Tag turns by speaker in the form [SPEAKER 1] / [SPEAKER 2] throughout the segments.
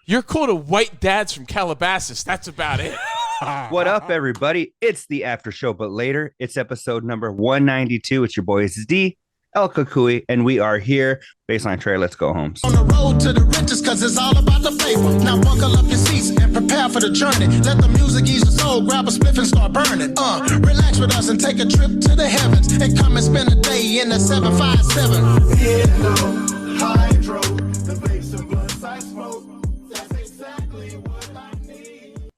[SPEAKER 1] You're cool to white dads from Calabasas. That's about it.
[SPEAKER 2] What up, everybody? It's the after show, but later. It's episode number 192. It's your boys D, El Cucuy, and we are here. Baseline Trey, let's go home.
[SPEAKER 3] On the road to the riches, cause it's all about the paper. Now buckle up your seats and prepare for the journey. Let the music ease your soul, grab a spliff and start burning. Relax with us and take a trip to the heavens. And come and spend a day in the 757. Hello, hydro, the vapes and blunts I smoke. That's exactly what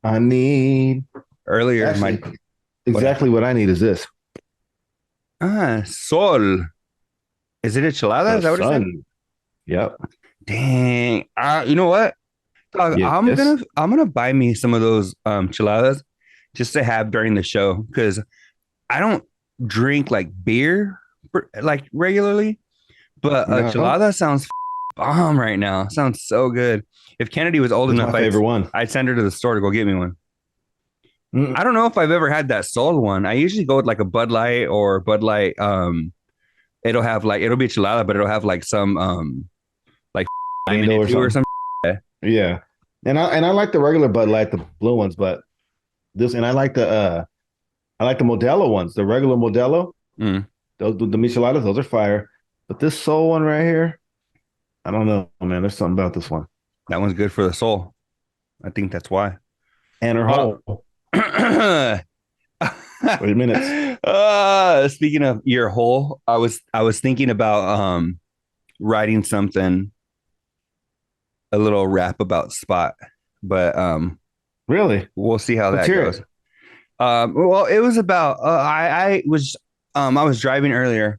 [SPEAKER 3] I need.
[SPEAKER 2] Earlier,
[SPEAKER 4] Actually, exactly what I need is this.
[SPEAKER 2] Sol. Is it a chilada? Is that what it said?
[SPEAKER 4] Yep.
[SPEAKER 2] Dang. You know what? Dog,
[SPEAKER 4] Yes.
[SPEAKER 2] I'm gonna buy me some of those chiladas just to have during the show because I don't drink like beer like regularly, but a
[SPEAKER 4] No.
[SPEAKER 2] chilada sounds bomb right now. Sounds so good. If Kennedy was old
[SPEAKER 4] It's
[SPEAKER 2] enough,
[SPEAKER 4] my favorite one.
[SPEAKER 2] I'd send her to the store to go get me one.
[SPEAKER 4] Mm.
[SPEAKER 2] I don't know if I've ever had that Sol one. I usually go with like a Bud Light or Bud Light. It'll have like it'll be a chilada, but it'll have like some like
[SPEAKER 4] Mango
[SPEAKER 2] in
[SPEAKER 4] or
[SPEAKER 2] it too or
[SPEAKER 4] something.
[SPEAKER 2] something.
[SPEAKER 4] Yeah. And I like the regular Bud Light, the blue ones, but this and I like the Modelo ones, the regular Modelo.
[SPEAKER 2] Mm.
[SPEAKER 4] Those the micheladas, those are fire. But this soul one right here, I don't know, man. There's something about this one.
[SPEAKER 2] That one's good for the soul. I think that's why.
[SPEAKER 4] And her whole 30 minutes.
[SPEAKER 2] Speaking of your hole, I was thinking about writing something, a little rap about Spot, but
[SPEAKER 4] Really?
[SPEAKER 2] we'll see how
[SPEAKER 4] Let's
[SPEAKER 2] that
[SPEAKER 4] hear
[SPEAKER 2] goes.
[SPEAKER 4] it.
[SPEAKER 2] Well, it was about I was driving earlier,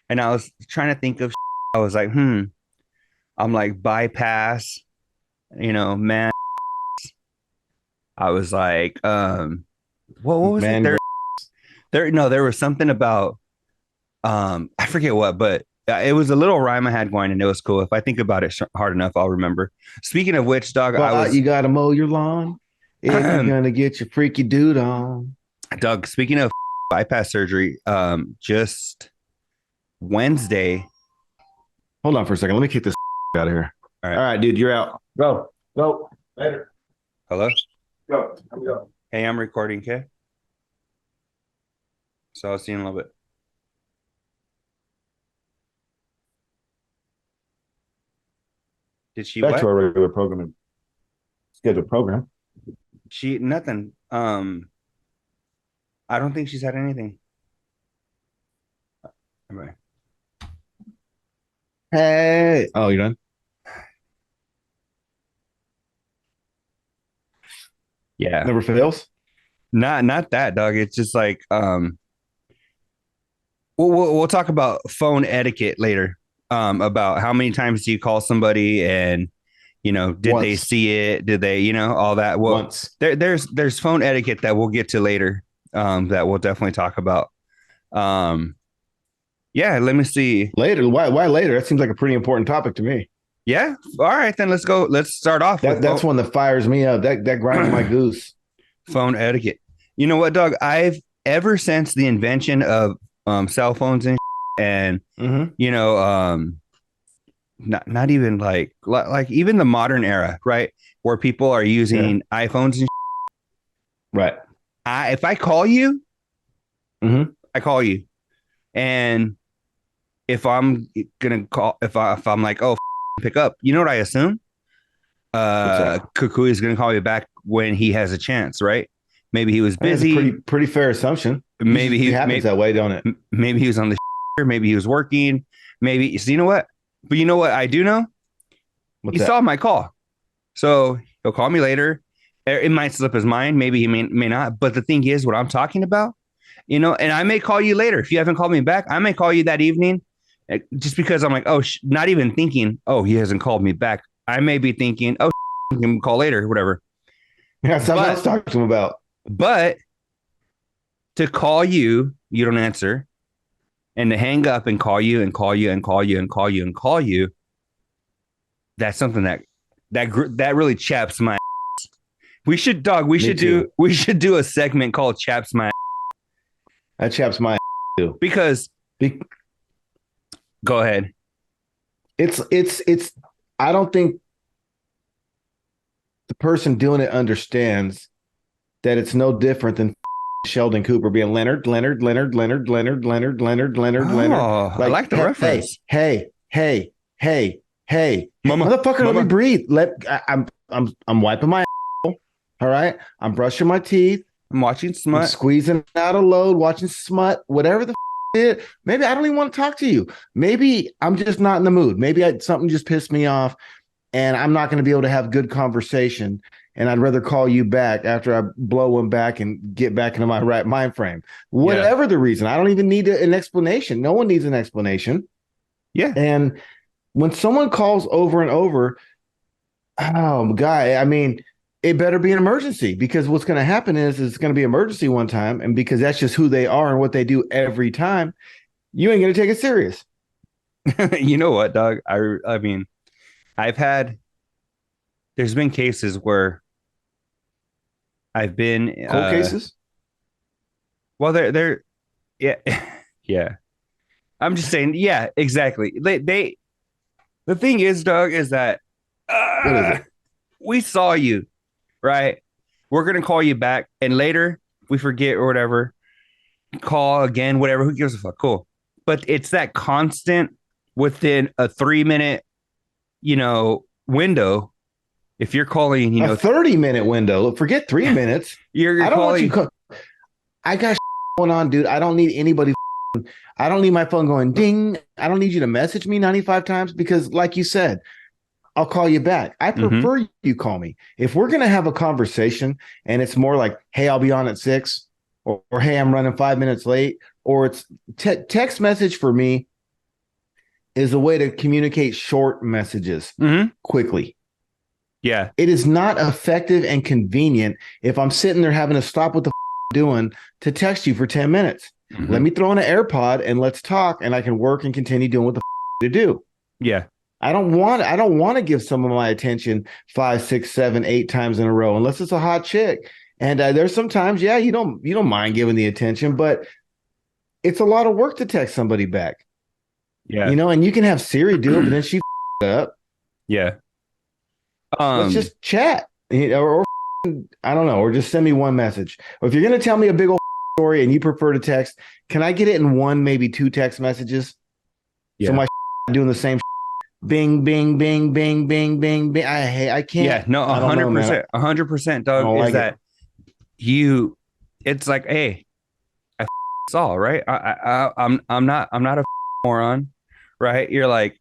[SPEAKER 2] and I was trying to think of. I was like, I'm like bypass, man. I was like, what was
[SPEAKER 4] Man,
[SPEAKER 2] it? There was something about I forget what, but it was a little rhyme I had going, and it was cool. If I think about it hard enough, I'll remember. Speaking of which, dog,
[SPEAKER 4] you gotta mow your lawn if you're gonna get your freaky dude on.
[SPEAKER 2] Doug, speaking of bypass surgery, just Wednesday.
[SPEAKER 4] Hold on for a second. Let me kick this out of here.
[SPEAKER 2] All right.
[SPEAKER 4] All right, dude, you're out. Go. Later.
[SPEAKER 2] Hello.
[SPEAKER 4] Go. Come go.
[SPEAKER 2] Hey, I'm recording. Okay. So I'll see you in a little bit. Did she
[SPEAKER 4] Back
[SPEAKER 2] what?
[SPEAKER 4] to our regular programming. Scheduled program.
[SPEAKER 2] She nothing. I don't think she's had anything. Anyway.
[SPEAKER 4] Hey. Oh, you done?
[SPEAKER 2] Yeah.
[SPEAKER 4] Never fails.
[SPEAKER 2] Not that, dog. It's just like we'll talk about phone etiquette later. About how many times do you call somebody and did they
[SPEAKER 4] Once.
[SPEAKER 2] see it? Did they, all that? Well,
[SPEAKER 4] Once.
[SPEAKER 2] there's phone etiquette that we'll get to later. That we'll definitely talk about. Yeah, let me see.
[SPEAKER 4] Later. Why later? That seems like a pretty important topic to me.
[SPEAKER 2] Yeah. All right, then let's go. Let's start off with
[SPEAKER 4] That's one that fires me up. That grinds my goose.
[SPEAKER 2] phone etiquette. You know what, dog? I've ever since the invention of cell phones and
[SPEAKER 4] Mm-hmm.
[SPEAKER 2] not even like even the modern era, right? Where people are using iPhones and
[SPEAKER 4] Right.
[SPEAKER 2] if I call you,
[SPEAKER 4] Mm-hmm.
[SPEAKER 2] I call you. And if I'm gonna call, if I'm like, oh, pick up, you know what I assume? Cucuy is gonna call me back when he has a chance, right? Maybe he was busy.
[SPEAKER 4] That's a pretty fair assumption.
[SPEAKER 2] Maybe he
[SPEAKER 4] It happens that way, don't it?
[SPEAKER 2] Maybe he was on the maybe he was working. Maybe so you know what? But you know what I do know?
[SPEAKER 4] What's
[SPEAKER 2] He
[SPEAKER 4] that?
[SPEAKER 2] saw my call. So he'll call me later. It might slip his mind. Maybe he may not. But the thing is, what I'm talking about, and I may call you later. If you haven't called me back, I may call you that evening just because I'm like, oh, not even thinking, oh, he hasn't called me back. I may be thinking, oh, he can call later, whatever.
[SPEAKER 4] Yeah, something else to talk to him about.
[SPEAKER 2] But to call you, you don't answer. And to hang up and call you and call you and call you and call you and call you, that's something that really chaps my ass. We should do a segment called Chaps My Ass.
[SPEAKER 4] That chaps my too.
[SPEAKER 2] Because go ahead.
[SPEAKER 4] It's I don't think person doing it understands that it's no different than Sheldon Cooper being Leonard.
[SPEAKER 2] Oh,
[SPEAKER 4] Like,
[SPEAKER 2] I like the reference.
[SPEAKER 4] Hey,
[SPEAKER 2] Mama,
[SPEAKER 4] motherfucker, let
[SPEAKER 2] mama.
[SPEAKER 4] me breathe. I'm wiping my asshole. All right. I'm brushing my teeth.
[SPEAKER 2] I'm watching
[SPEAKER 4] I'm
[SPEAKER 2] smut.
[SPEAKER 4] squeezing out a load, watching smut, whatever the it is. Maybe I don't even want to talk to you. Maybe I'm just not in the mood. Maybe something just pissed me off and I'm not going to be able to have good conversation. And I'd rather call you back after I blow one back and get back into my right mind frame. Whatever the reason, I don't even need an explanation. No one needs an explanation.
[SPEAKER 2] Yeah.
[SPEAKER 4] And when someone calls over and over, oh, guy, I mean, it better be an emergency, because what's going to happen is it's going to be emergency one time. And because that's just who they are and what they do every time, you ain't going to take it serious.
[SPEAKER 2] You know what, dog? I mean, there's been cases where I've been
[SPEAKER 4] Cold cases.
[SPEAKER 2] Well, they're yeah, yeah. I'm just saying, yeah, exactly. The thing is, dog, is that
[SPEAKER 4] What is it?
[SPEAKER 2] we saw you, right? We're gonna call you back, and later we forget or whatever. Call again, whatever. Who gives a fuck? Cool. But it's that constant within a 3-minute, window. If you're calling,
[SPEAKER 4] A 30-minute window. Look, forget 3 minutes.
[SPEAKER 2] you're
[SPEAKER 4] I don't
[SPEAKER 2] calling.
[SPEAKER 4] want you. I got going on, dude. I don't need anybody. I don't need my phone going ding. I don't need you to message me 95 times because, like you said, I'll call you back. I prefer you call me. If we're going to have a conversation and it's more like, hey, I'll be on at 6, or hey, I'm running 5 minutes late, or it's text message for me is a way to communicate short messages quickly.
[SPEAKER 2] Yeah.
[SPEAKER 4] It is not effective and convenient if I'm sitting there having to stop what the doing to text you for 10 minutes. Let me throw in an AirPod and let's talk, and I can work and continue doing what the to do.
[SPEAKER 2] Yeah.
[SPEAKER 4] I don't want to give some of my attention 5, 6, 7, 8 times in a row, unless it's a hot chick. And there's sometimes, you don't mind giving the attention, but it's a lot of work to text somebody back.
[SPEAKER 2] Yeah.
[SPEAKER 4] And you can have Siri do it, but then she up.
[SPEAKER 2] Yeah.
[SPEAKER 4] Let's just chat, or I don't know, or just send me one message. Or if you're going to tell me a big old story and you prefer to text, can I get it in one, maybe 2 text messages?
[SPEAKER 2] Yeah.
[SPEAKER 4] So my doing the same bing, bing, bing, bing, bing, bing, bing. I can't.
[SPEAKER 2] Yeah, no, 100%, 100%, dog. Is that it's like, hey, I saw, right? I'm not a moron, right? You're like,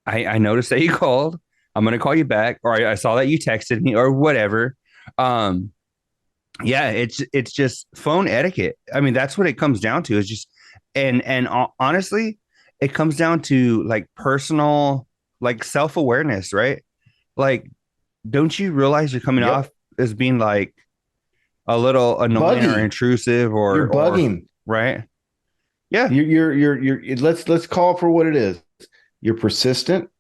[SPEAKER 2] I noticed that you called. I'm gonna call you back, or I saw that you texted me, or whatever. Yeah, it's just phone etiquette. I mean, that's what it comes down to. Is just and honestly, it comes down to like personal, like self-awareness, right? Like, don't you realize you're coming off as being like a little annoying or intrusive, or
[SPEAKER 4] you're bugging,
[SPEAKER 2] right? Yeah,
[SPEAKER 4] you're let's call it for what it is. You're persistent.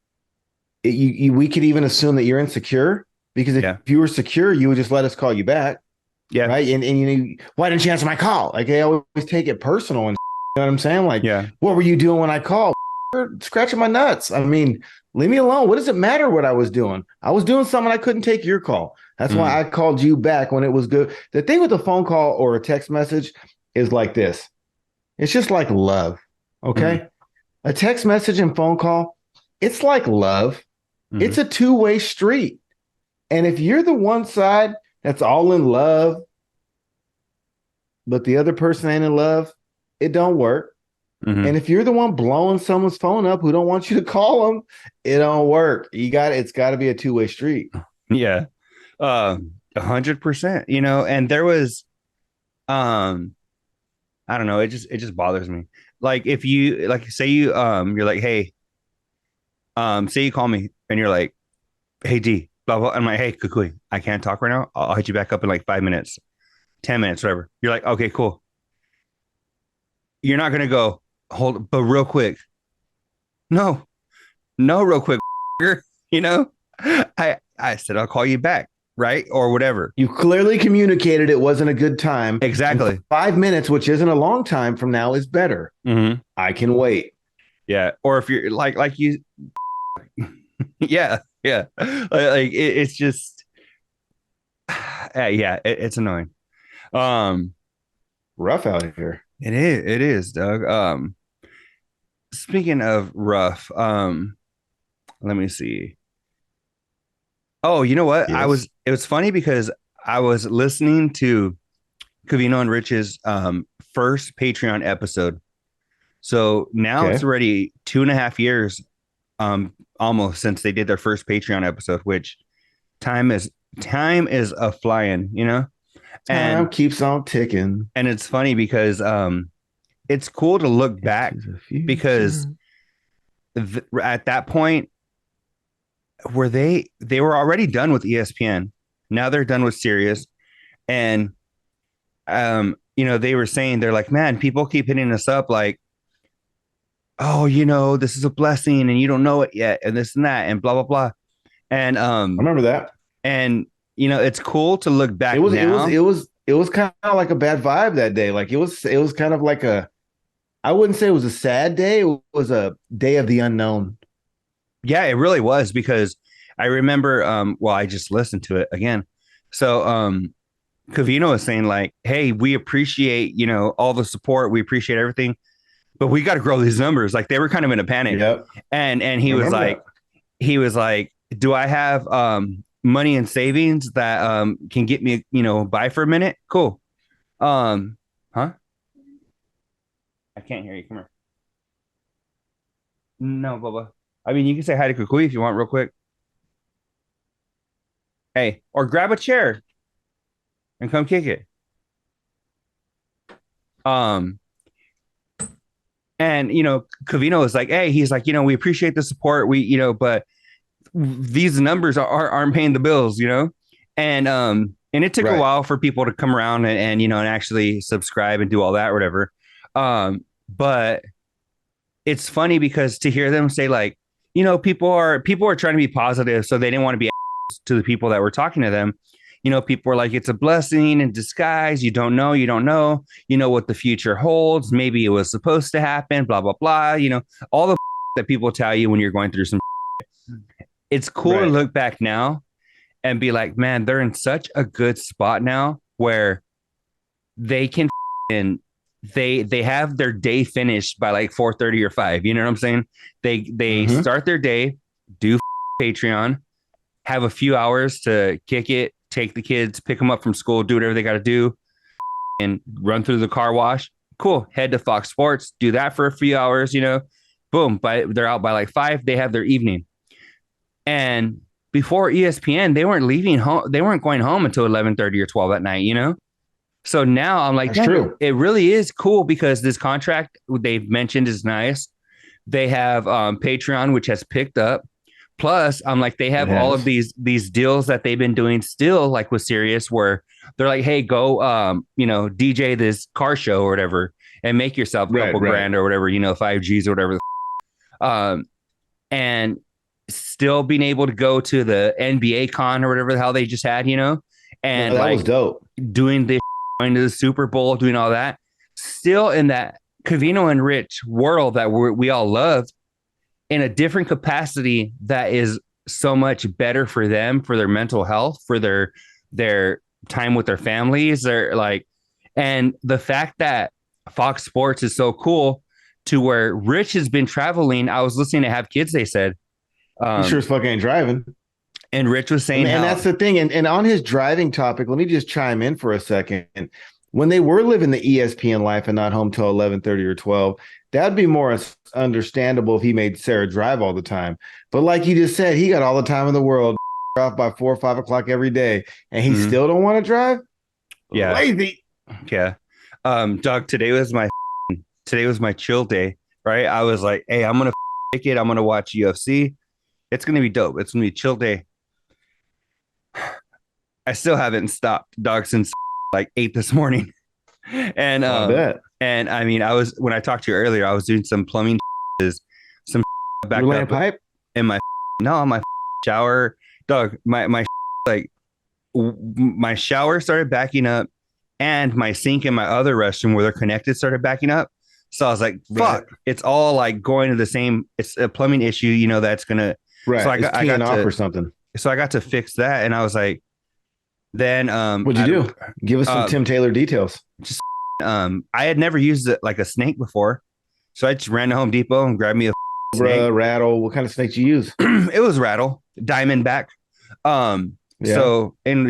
[SPEAKER 4] We could even assume that you're insecure, because if you were secure, you would just let us call you back.
[SPEAKER 2] Yeah.
[SPEAKER 4] Right. And why didn't you answer my call? Like, I always take it personal, and you know what I'm saying? Like, what were you doing when I called? Scratching my nuts. I mean, leave me alone. What does it matter what I was doing? I was doing something. I couldn't take your call. That's why I called you back when it was good. The thing with a phone call or a text message is like this. It's just like love. Okay. A text message and phone call, it's like love. It's a two-way street. And if you're the one side that's all in love, but the other person ain't in love, it don't work. And if you're the one blowing someone's phone up who don't want you to call them, it don't work. It's got to be a two-way street.
[SPEAKER 2] Yeah. 100%, and there was, I don't know. It just bothers me. Like, if you, like, say you're like, hey, say you call me and you're like, hey, D, blah, blah. I'm like, hey, Cucuy, I can't talk right now. I'll hit you back up in like 5 minutes, 10 minutes, whatever. You're like, okay, cool. You're not going to go, but real quick. No, real quick. I said, I'll call you back. Right. Or whatever.
[SPEAKER 4] You clearly communicated it wasn't a good time.
[SPEAKER 2] Exactly.
[SPEAKER 4] 5 minutes, which isn't a long time from now, is better. I can wait.
[SPEAKER 2] Yeah. Or if you're like you. Yeah. Like it's just, Yeah, it's annoying.
[SPEAKER 4] Rough out here.
[SPEAKER 2] It is, Doug. Speaking of rough, let me see. Oh, you know what?
[SPEAKER 4] Yes.
[SPEAKER 2] It was funny because I was listening to Covino and Rich's first Patreon episode. So now it's
[SPEAKER 4] Okay.
[SPEAKER 2] already 2.5 years almost since they did their first Patreon episode, which time is a flying, you know?
[SPEAKER 4] Time
[SPEAKER 2] And
[SPEAKER 4] keeps on ticking.
[SPEAKER 2] and it's funny because it's cool to look back because at that point were they were already done with ESPN. Now they're done with Sirius. And you know, they were saying, they're like, man, people keep hitting us up like, oh, you know, this is a blessing and you don't know it yet, and this and that, and blah blah blah. And
[SPEAKER 4] I remember that.
[SPEAKER 2] and you know, it's cool to look back.
[SPEAKER 4] It was kind of like a bad vibe that day. Like it was kind of like I wouldn't say it was a sad day. It was a day of the unknown.
[SPEAKER 2] Yeah, it really was, because I remember well, I just listened to it again. So Covino was saying like, hey, we appreciate, you know, all the support, we appreciate everything, but we got to grow these numbers. Like they were kind of in a panic.
[SPEAKER 4] Yep.
[SPEAKER 2] And he was like, do I have money and savings that can get me, you know, by for a minute? Cool. Huh? I can't hear you. Come here. No, Bubba. I mean, you can say hi to Cucuy if you want real quick. Hey, or grab a chair and come kick it. And you know, Covino is like, hey, he's like, you know, we appreciate the support. We, you know, but these numbers aren't paying the bills, you know? And it took a while for people to come around and you know, and actually subscribe and do all that or whatever. But it's funny because to hear them say like, you know, people are trying to be positive, so they didn't want to be to the people that were talking to them. You know, people were like, it's a blessing in disguise. You don't know what the future holds. Maybe it was supposed to happen, blah, blah, blah. You know, all the that people tell you when you're going through some. It's cool to look back now and be like, man, they're in such a good spot now where they can and they have their day finished by like 4:30 or 5. You know what I'm saying? They start their day, do Patreon, have a few hours to kick it, take the kids, pick them up from school, do whatever they got to do, and run through the car wash. Cool. Head to Fox Sports, do that for a few hours, you know, boom. They're out by like 5. They have their evening. And before ESPN, they weren't leaving home. They weren't going home until 11:30 or 12 at night, you know? So now I'm like, true. It really is cool because this contract they've mentioned is nice. They have Patreon, which has picked up. Plus, I'm like, they have all of these deals that they've been doing still, like with Sirius, where they're like, hey, go, you know, DJ this car show or whatever, and make yourself a couple grand or whatever, you know, 5Gs or whatever. And still being able to go to the NBA con or whatever the hell they just had, you know, and
[SPEAKER 4] that was dope.
[SPEAKER 2] Doing this, going to the Super Bowl, doing all that, still in that Covino and Rich world that we all loved, in a different capacity that is so much better for them, for their mental health, for their time with their families. They're like, and the fact that Fox Sports is so cool to where Rich has been traveling. I was listening to Have Kids, they said.
[SPEAKER 4] He sure as fuck ain't driving.
[SPEAKER 2] And Rich was saying,
[SPEAKER 4] and that's the thing. And on his driving topic, let me just chime in for a second. When they were living the ESPN life and not home till 11:30 or 12, that'd be more understandable if he made Sarah drive all the time. But like you just said, he got all the time in the world off by 4 or 5 o'clock every day, and he still don't want to drive.
[SPEAKER 2] Yeah,
[SPEAKER 4] lazy.
[SPEAKER 2] Yeah, Doug. Today was my chill day. Right, I was like, hey, I'm gonna take it. I'm gonna watch UFC. It's gonna be dope. It's gonna be a chill day. I still haven't stopped, dog, since like 8 this morning. And and I mean, when I talked to you earlier, I was doing some plumbing, some back up
[SPEAKER 4] pipe
[SPEAKER 2] in my my shower, dog. My like my shower started backing up, and my sink in my other restroom where they're connected started backing up. So I was like, fuck, it's all like going to the same. It's a plumbing issue, you know, that's gonna.
[SPEAKER 4] Right.
[SPEAKER 2] So I got
[SPEAKER 4] off or something.
[SPEAKER 2] So I got to fix that, and I was like, Then
[SPEAKER 4] what'd you do? Give us some Tim Taylor details.
[SPEAKER 2] Just I had never used it like a snake before, so I just ran to Home Depot and grabbed me a snake.
[SPEAKER 4] Rattle. What kind of snake did you use?
[SPEAKER 2] It was rattle, diamondback. So in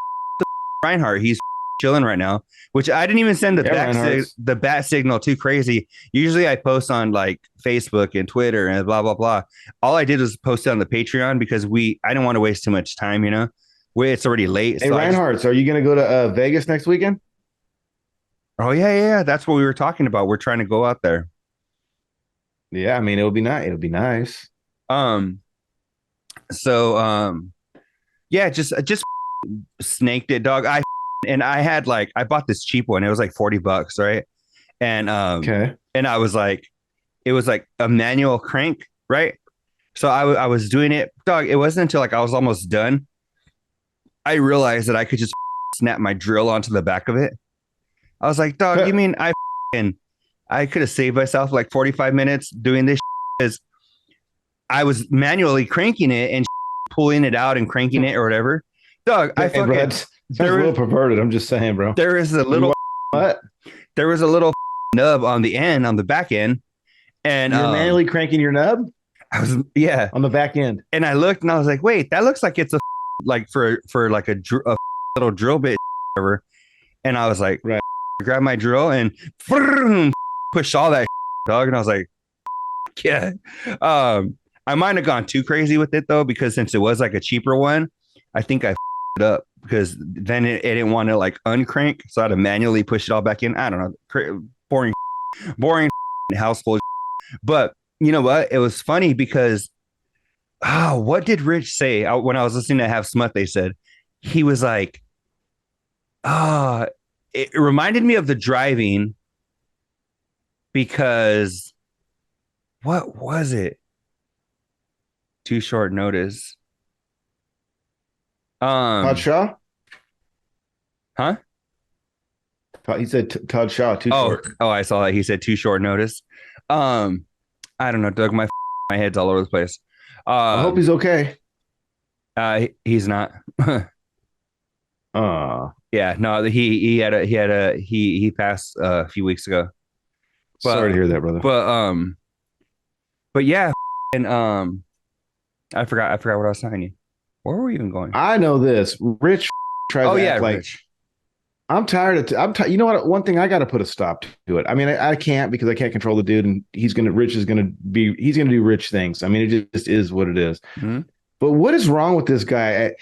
[SPEAKER 2] Reinhardt, he's chilling right now, which I didn't even send the bat signal too crazy. Usually I post on like Facebook and Twitter and blah blah blah. All I did was post it on the Patreon because I didn't want to waste too much time, it's already late.
[SPEAKER 4] Hey, so Reinhardt, are you going to go to Vegas next weekend?
[SPEAKER 2] Oh yeah, that's what we were talking about. We're trying to go out there.
[SPEAKER 4] Yeah, I mean it would be nice. It would be nice.
[SPEAKER 2] Yeah, just snaked it, dog. I bought this cheap one. It was like $40, right? And and I was like, it was like a manual crank, right? So I was doing it, dog. It wasn't until like I was almost done, I realized that I could just snap my drill onto the back of it. I was like, dog, you mean I could have saved myself like 45 minutes doing this because I was manually cranking it and pulling it out and cranking it or whatever. Dog, I fucking
[SPEAKER 4] it's a little perverted. I'm just saying, bro.
[SPEAKER 2] There is a little There was a little nub on the end, on the back end, and
[SPEAKER 4] you're manually cranking your nub.
[SPEAKER 2] I was
[SPEAKER 4] on the back end,
[SPEAKER 2] and I looked and I was like, wait, that looks like it's a like for like a little drill bit, whatever. And I was like, right. Grab my drill and push all that dog, and I was like, yeah. I might have gone too crazy with it though, because since it was like a cheaper one, I think I it up because then it didn't want to like uncrank, so I had to manually push it all back in. I don't know, boring household. But you know what? It was funny because what did Rich say when I was listening to Have Smut? They said he was like, it reminded me of the driving because what was it? Too short notice.
[SPEAKER 4] Todd Shaw?
[SPEAKER 2] Huh?
[SPEAKER 4] He said Todd Shaw, too short.
[SPEAKER 2] Oh, I saw that. He said too short notice. I don't know, Doug. My head's all over the place.
[SPEAKER 4] I hope he's okay.
[SPEAKER 2] He's not. Yeah, no, he passed a few weeks ago.
[SPEAKER 4] Sorry to hear that, brother.
[SPEAKER 2] But yeah, and I forgot what I was telling you. Where were we even going?
[SPEAKER 4] I know this. Rich tries to act like Rich. I'm tired of. You know what? One thing I got to put a stop to it. I mean, I can't because I can't control the dude, and he's gonna do rich things. I mean, it just is what it is. Mm-hmm. But what is wrong with this guy?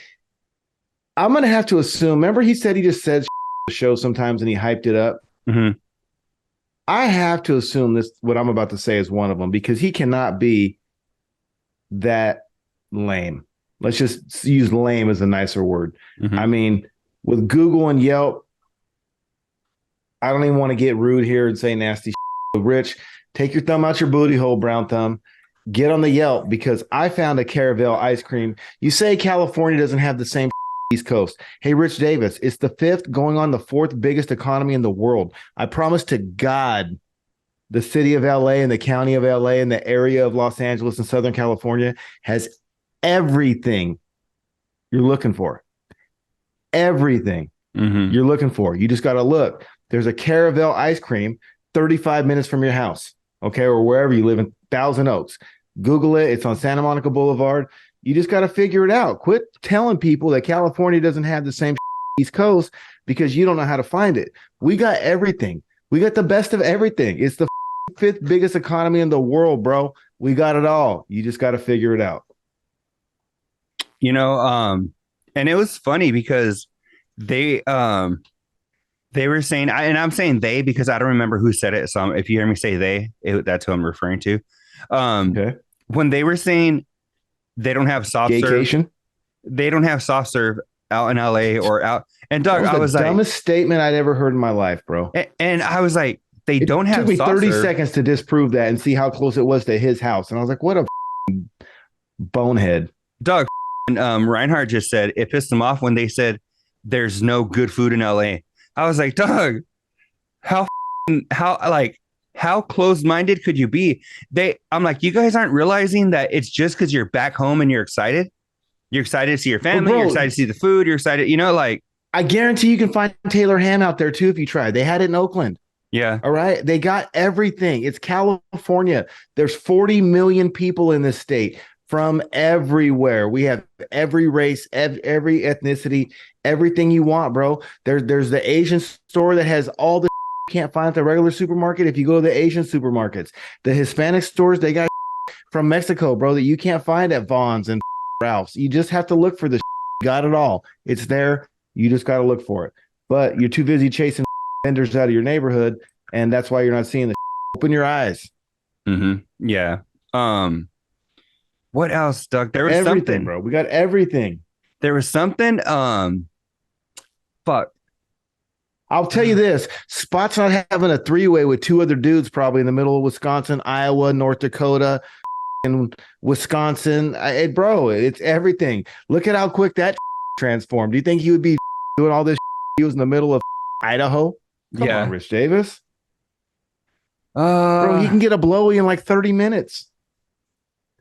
[SPEAKER 4] I'm gonna have to assume. Remember, he said he just said the show sometimes, and he hyped it up.
[SPEAKER 2] Mm-hmm.
[SPEAKER 4] I have to assume this. What I'm about to say is one of them because he cannot be that lame. Let's just use lame as a nicer word. Mm-hmm. I mean, with Google and Yelp, I don't even want to get rude here and say nasty shit. Rich, take your thumb out your booty hole, brown thumb. Get on the Yelp because I found a Caravelle ice cream. You say California doesn't have the same East Coast. Hey, Rich Davis, it's the 5th going on the 4th biggest economy in the world. I promise to God, the city of LA and the county of LA and the area of Los Angeles and Southern California has everything you're looking for. Everything you're looking for. You just got to look. There's a Caravelle ice cream 35 minutes from your house, okay, or wherever you live in Thousand Oaks. Google it. It's on Santa Monica Boulevard. You just got to figure it out. Quit telling people that California doesn't have the same East Coast because you don't know how to find it. We got everything. We got the best of everything. It's the 5th biggest economy in the world, bro. We got it all. You just got to figure it out.
[SPEAKER 2] You know, and it was funny because they were saying, and I'm saying they because I don't remember who said it. So if you hear me say that's who I'm referring to. Okay. When they were saying they don't have soft serve, they don't have soft serve out in LA or out. And Doug, I was like,
[SPEAKER 4] dumbest statement I'd ever heard in my life, bro.
[SPEAKER 2] And I was like, they don't have.
[SPEAKER 4] It took me 30
[SPEAKER 2] serve.
[SPEAKER 4] seconds to disprove that and see how close it was to his house. And I was like, what a bonehead,
[SPEAKER 2] Doug. Reinhardt just said it pissed him off when they said there's no good food in LA. I was like, Doug, how closed-minded could you be? I'm like, you guys aren't realizing that it's just because you're back home and you're excited. You're excited to see your family. You're excited to see the food. You're excited, like.
[SPEAKER 4] I guarantee you can find Taylor ham out there too if you try. They had it in Oakland.
[SPEAKER 2] Yeah.
[SPEAKER 4] All right. They got everything. It's California. There's 40 million people in this state from everywhere. We have every race, every ethnicity, everything you want, bro. There's the Asian store that has all the you can't find at the regular supermarket. If you go to the Asian supermarkets, the Hispanic stores, they got from Mexico, bro, that you can't find at Vaughn's and Ralph's. You just have to look for this. Got it all. It's there. You just got to look for it. But you're too busy chasing vendors out of your neighborhood, and that's why you're not seeing the open your eyes.
[SPEAKER 2] Mm-hmm. Yeah. What else, Doug? There was
[SPEAKER 4] everything,
[SPEAKER 2] something,
[SPEAKER 4] bro. We got everything.
[SPEAKER 2] There was something. Fuck.
[SPEAKER 4] I'll tell you this: Spot's not having a three-way with two other dudes, probably in the middle of Wisconsin, Iowa, North Dakota, and Wisconsin. Bro, it's everything. Look at how quick that transformed. Do you think he would be doing all this? He was in the middle of Idaho. Come on, Rich Davis. Bro, he can get a blowy in like 30 minutes.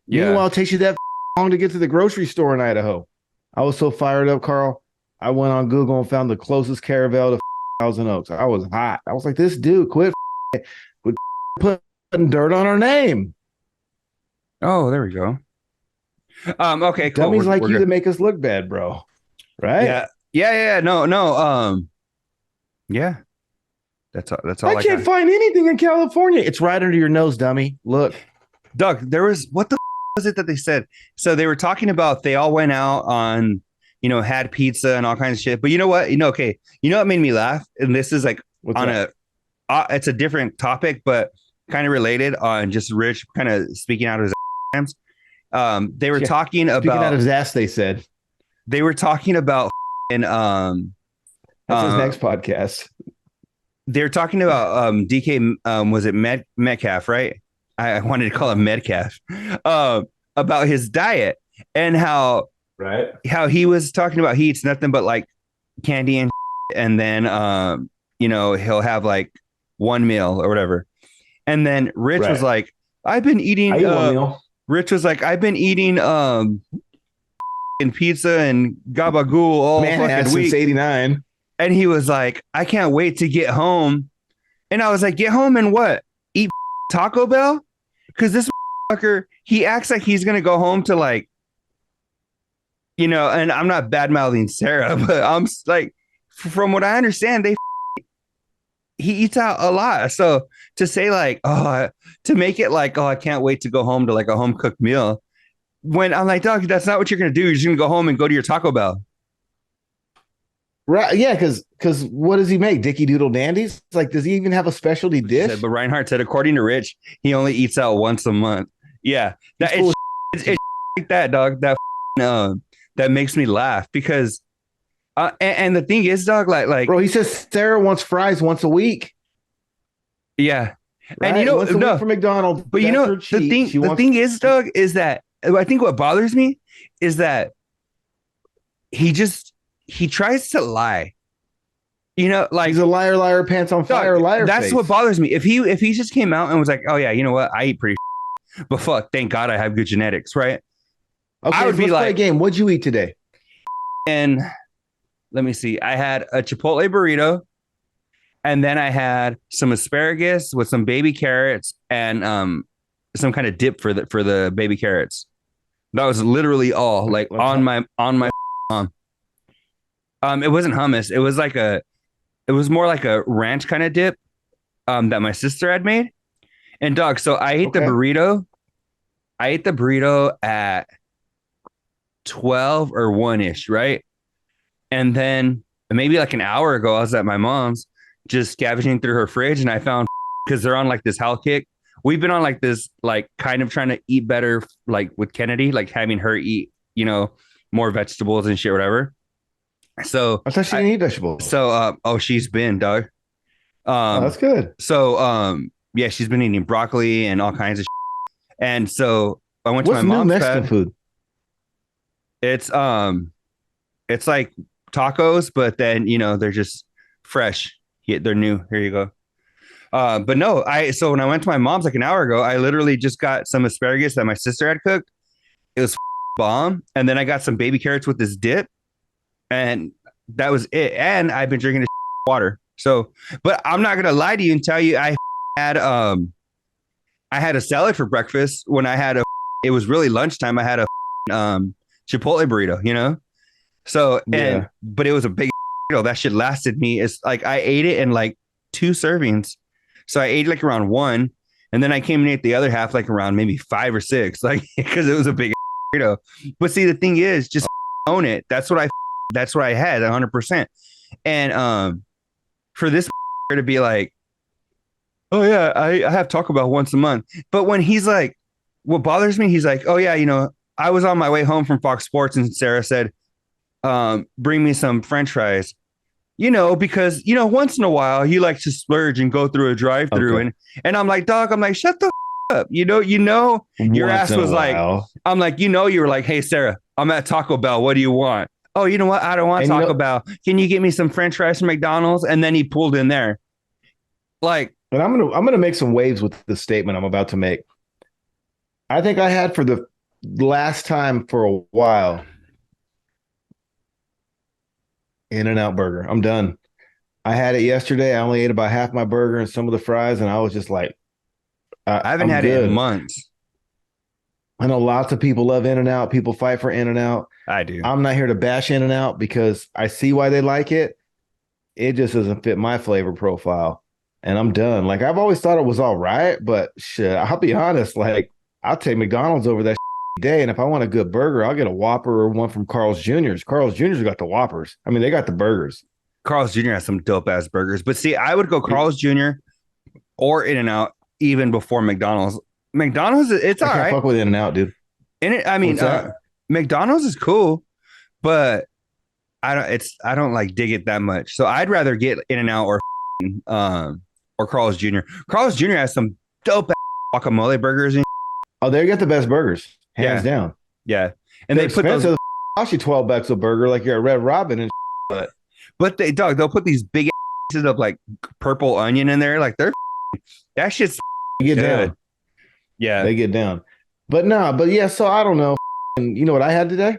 [SPEAKER 4] Yeah. Meanwhile, it takes you that long to get to the grocery store in Idaho. I was so fired up, Carl. I went on Google and found the closest Caravel to Thousand Oaks. I was hot. I was like, this dude quit putting dirt on our name.
[SPEAKER 2] Oh, there we go. Okay, cool.
[SPEAKER 4] Dummies like you that make us look bad, bro. Right?
[SPEAKER 2] Yeah. No. Yeah. That's all
[SPEAKER 4] I can't find anything in California. It's right under your nose, dummy. Look.
[SPEAKER 2] Doug, there was what the was it that they said? So they were talking about they all went out on, had pizza and all kinds of shit. But you know what? Okay. You know what made me laugh? And this is like it's a different topic, but kind of related on just Rich kind of speaking out of his ass. They were talking about
[SPEAKER 4] speaking out of his ass, they said.
[SPEAKER 2] They were talking about and
[SPEAKER 4] that's his next podcast.
[SPEAKER 2] They're talking about DK was it Metcalf, right? I wanted to call him Metcalf. About his diet and how he was talking about he eats nothing but like candy and then he'll have like one meal or whatever. And then Rich was like, I've been eating one meal. Rich was like, I've been eating and pizza and gabagool all fucking week
[SPEAKER 4] since '89.
[SPEAKER 2] And he was like, I can't wait to get home. And I was like, get home and what? Eat Taco Bell? Because this fucker, he acts like he's gonna go home to like, and I'm not bad-mouthing Sarah, but I'm like, from what I understand, he eats out a lot. So to say like, to make it like, I can't wait to go home to like a home-cooked meal. When I'm like, dog, that's not what you're gonna do. You're just gonna go home and go to your Taco Bell.
[SPEAKER 4] Right, yeah, because what does he make? Dicky Doodle Dandies? Like, does he even have a specialty dish?
[SPEAKER 2] But Reinhardt said, according to Rich, he only eats out once a month. Yeah, it's like that, dog. That makes me laugh because, and the thing is, dog, like,
[SPEAKER 4] bro, he says Sarah wants fries once a week.
[SPEAKER 2] Yeah,
[SPEAKER 4] right? And once a week for McDonald's.
[SPEAKER 2] But the thing is, dog, is that I think what bothers me is that he tries to lie, like
[SPEAKER 4] he's a liar, pants on fire, liar.
[SPEAKER 2] That's
[SPEAKER 4] face.
[SPEAKER 2] what bothers me. If he just came out and was like, oh yeah, you know what, I eat pretty, but fuck, thank God I have good genetics, right?
[SPEAKER 4] Okay, I would be like, play a game. What'd you eat today?
[SPEAKER 2] And let me see. I had a Chipotle burrito, and then I had some asparagus with some baby carrots and some kind of dip for the baby carrots. That was literally all. Like on my it wasn't hummus. It was more like a ranch kind of dip that my sister had made. And dog, so I ate the burrito. I ate the burrito at 12 or 1-ish, right? And then maybe like an hour ago, I was at my mom's just scavenging through her fridge, and I found, because they're on like this health kick. We've been on like this, like kind of trying to eat better, like with Kennedy, like having her eat, more vegetables and shit, whatever. So
[SPEAKER 4] I thought she didn't eat vegetables.
[SPEAKER 2] So she's been, dog.
[SPEAKER 4] That's good.
[SPEAKER 2] So yeah, she's been eating broccoli and all kinds of shit. And so I went to my mom's
[SPEAKER 4] Mexican food.
[SPEAKER 2] It's like tacos, but then they're just fresh. Yeah, they're new. Here you go. But no, so when I went to my mom's like an hour ago, I literally just got some asparagus that my sister had cooked. It was bomb. And then I got some baby carrots with this dip. And that was it. And I've been drinking this water. So, but I'm not gonna lie to you and tell you had I had a salad for breakfast when it was really lunchtime. I had a Chipotle burrito, you know? So, but it was a big burrito. That shit lasted me. It's like I ate it in like 2 servings. So I ate like around 1, and then I came and ate the other half like around maybe 5 or 6, like because it was a big burrito. But see, the thing is, just own it. That's what I had 100%. And for this to be like, oh yeah, I have Taco Bell once a month. But when he's like, what bothers me, he's like, oh yeah, you know, I was on my way home from Fox Sports and Sarah said, bring me some French fries. You know, because, you know, once in a while he likes to splurge and go through a drive-through. Okay. And I'm like, dog, I'm like, shut the up. You know, your ass was like, I'm like, you were like, hey, Sarah, I'm at Taco Bell. What do you want? Oh, you know what? I don't want Taco Bell. Can you get me some French fries from McDonald's? And then he pulled in there. Like,
[SPEAKER 4] and I'm gonna make some waves with the statement I'm about to make. I think I had for the last time for a while In-N-Out burger. I'm done. I had it yesterday. I only ate about half my burger and some of the fries, and I was just like,
[SPEAKER 2] I haven't had it in months.
[SPEAKER 4] I know lots of people love In-N-Out. People fight for In-N-Out.
[SPEAKER 2] I do.
[SPEAKER 4] I'm not here to bash In-N-Out because I see why they like it. It just doesn't fit my flavor profile, and I'm done. Like, I've always thought it was all right, but shit, I'll be honest. Like, I'll take McDonald's over that day, and if I want a good burger, I'll get a Whopper or one from Carl's Jr.'s. Carl's Jr.'s got the Whoppers. I mean, they got the burgers.
[SPEAKER 2] Carl's Jr. has some dope ass burgers, but see, I would go Carl's Jr. or In-N-Out even before McDonald's. McDonald's, it's all right. I can't
[SPEAKER 4] fuck with In-N-Out, dude.
[SPEAKER 2] McDonald's is cool, but I don't like dig it that much. So I'd rather get In-N-Out or Carl's Jr. Carl's Jr. has some dope guacamole burgers.
[SPEAKER 4] Oh, they got the best burgers, hands down.
[SPEAKER 2] Yeah, and they put those.
[SPEAKER 4] Cost you $12 a burger, like you're at Red Robin and.
[SPEAKER 2] But they'll put these big pieces of like purple onion in there, like that shit's
[SPEAKER 4] get down.
[SPEAKER 2] Yeah,
[SPEAKER 4] they get down. But yeah. So I don't know. You know what I had today?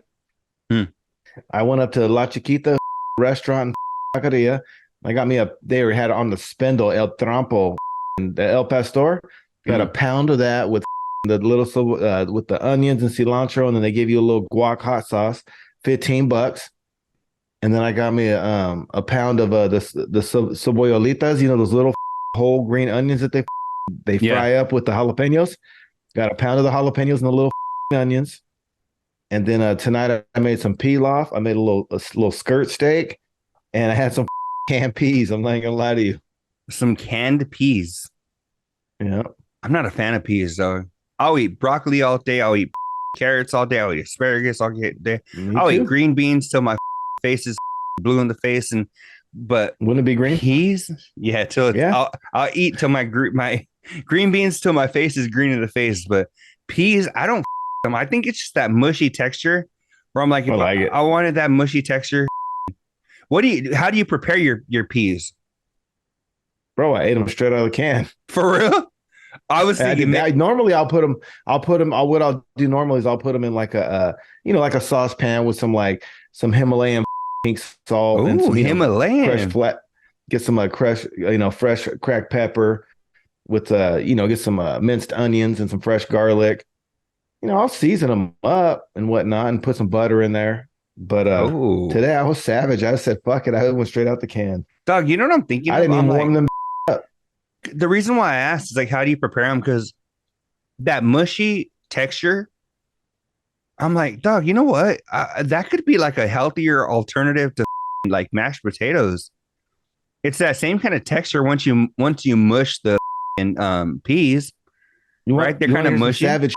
[SPEAKER 4] I went up to La Chiquita restaurant in Zacaria. I got me they had on the spindle El Trampo, the El Pastor. Got a pound of that with the little with the onions and cilantro, and then they give you a little guac hot sauce, $15. And then I got me a pound of the cebollolitas, you know, those little whole green onions that they fry up with the jalapenos. Got a pound of the jalapenos and the little onions. And then tonight I made some pilaf. I made a little skirt steak, and I had some canned peas. I'm not gonna lie to you.
[SPEAKER 2] Some canned peas.
[SPEAKER 4] Yeah,
[SPEAKER 2] I'm not a fan of peas though. I'll eat broccoli all day. I'll eat carrots all day. I'll eat asparagus all day. I'll eat green beans till my face is blue in the face. But
[SPEAKER 4] wouldn't it be green?
[SPEAKER 2] Peas? Yeah, I'll eat till my green beans till my face is green in the face. But peas, I don't them. I think it's just that mushy texture where I'm like, I wanted that mushy texture. How do you prepare your peas?
[SPEAKER 4] Bro, I ate them straight out of the can.
[SPEAKER 2] For real? I was thinking
[SPEAKER 4] normally what I'll do normally is I'll put them in like like a saucepan with some Himalayan pink salt and some
[SPEAKER 2] Himalayan
[SPEAKER 4] fresh flat. Get some fresh cracked pepper with get some minced onions and some fresh garlic. I'll season them up and whatnot and put some butter in there. But today I was savage. I said, fuck it. I went straight out the can.
[SPEAKER 2] Dog, you know what I'm thinking?
[SPEAKER 4] I didn't even warm them up.
[SPEAKER 2] The reason why I asked is like, how do you prepare them? Because that mushy texture, I'm like, dog, you know what? That could be like a healthier alternative to like mashed potatoes. It's that same kind of texture once you mush the peas. Right? They're kind of mushy.
[SPEAKER 4] Savage.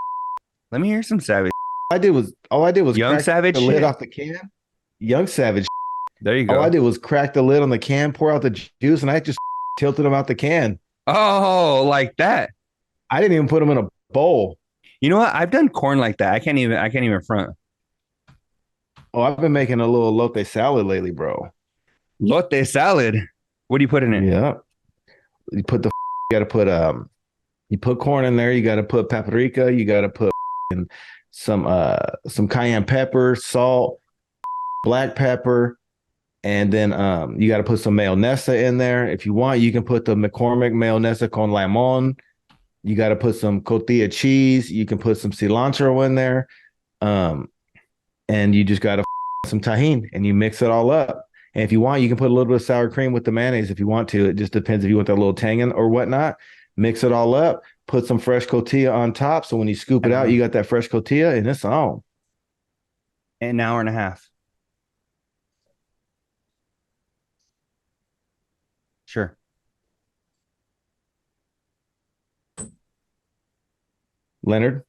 [SPEAKER 2] Let me hear some savage.
[SPEAKER 4] All I did was
[SPEAKER 2] Young Savage
[SPEAKER 4] the lid off the can. Young Savage.
[SPEAKER 2] There you go.
[SPEAKER 4] All I did was crack the lid on the can, pour out the juice, and I just tilted them out the can.
[SPEAKER 2] Oh, like that.
[SPEAKER 4] I didn't even put them in a bowl.
[SPEAKER 2] You know what? I've done corn like that. I can't even front.
[SPEAKER 4] Oh, I've been making a little lote salad lately, bro.
[SPEAKER 2] Lote salad. What do you put in it?
[SPEAKER 4] Yeah. You put you put corn in there. You got to put paprika. You got to put some cayenne pepper, salt, black pepper, And then you got to put some mayonnaise in there. If you want, you can put the McCormick mayonnaise con limon. You got to put some cotija cheese. You can put some cilantro in there. And you just got to some tahini and you mix it all up. And if you want, you can put a little bit of sour cream with the mayonnaise if you want to. It just depends if you want that little tang in or whatnot. Mix it all up. Put some fresh cotija on top. So when you scoop it out, you got that fresh cotija and it's on.
[SPEAKER 2] An hour and a half. Sure.
[SPEAKER 4] Leonard.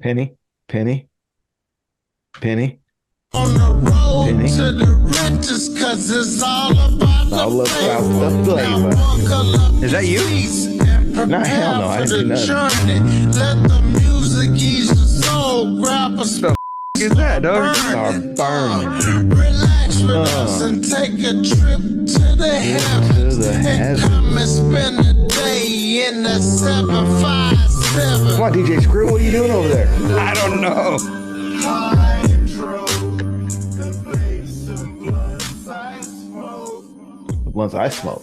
[SPEAKER 4] Penny.
[SPEAKER 3] On the road to the riches, cause it's all about the flavor.
[SPEAKER 2] Is that you?
[SPEAKER 4] Nah, hell no, I didn't do
[SPEAKER 3] nothing. Let the music ease your soul. Grab a
[SPEAKER 2] What is that, dog?
[SPEAKER 4] burning.
[SPEAKER 3] Relax with us and take a trip to the heavens. And come and spend the day in the 757.
[SPEAKER 4] Come on, DJ Screw, what are you doing over there?
[SPEAKER 2] I don't know.
[SPEAKER 4] Once I smoke.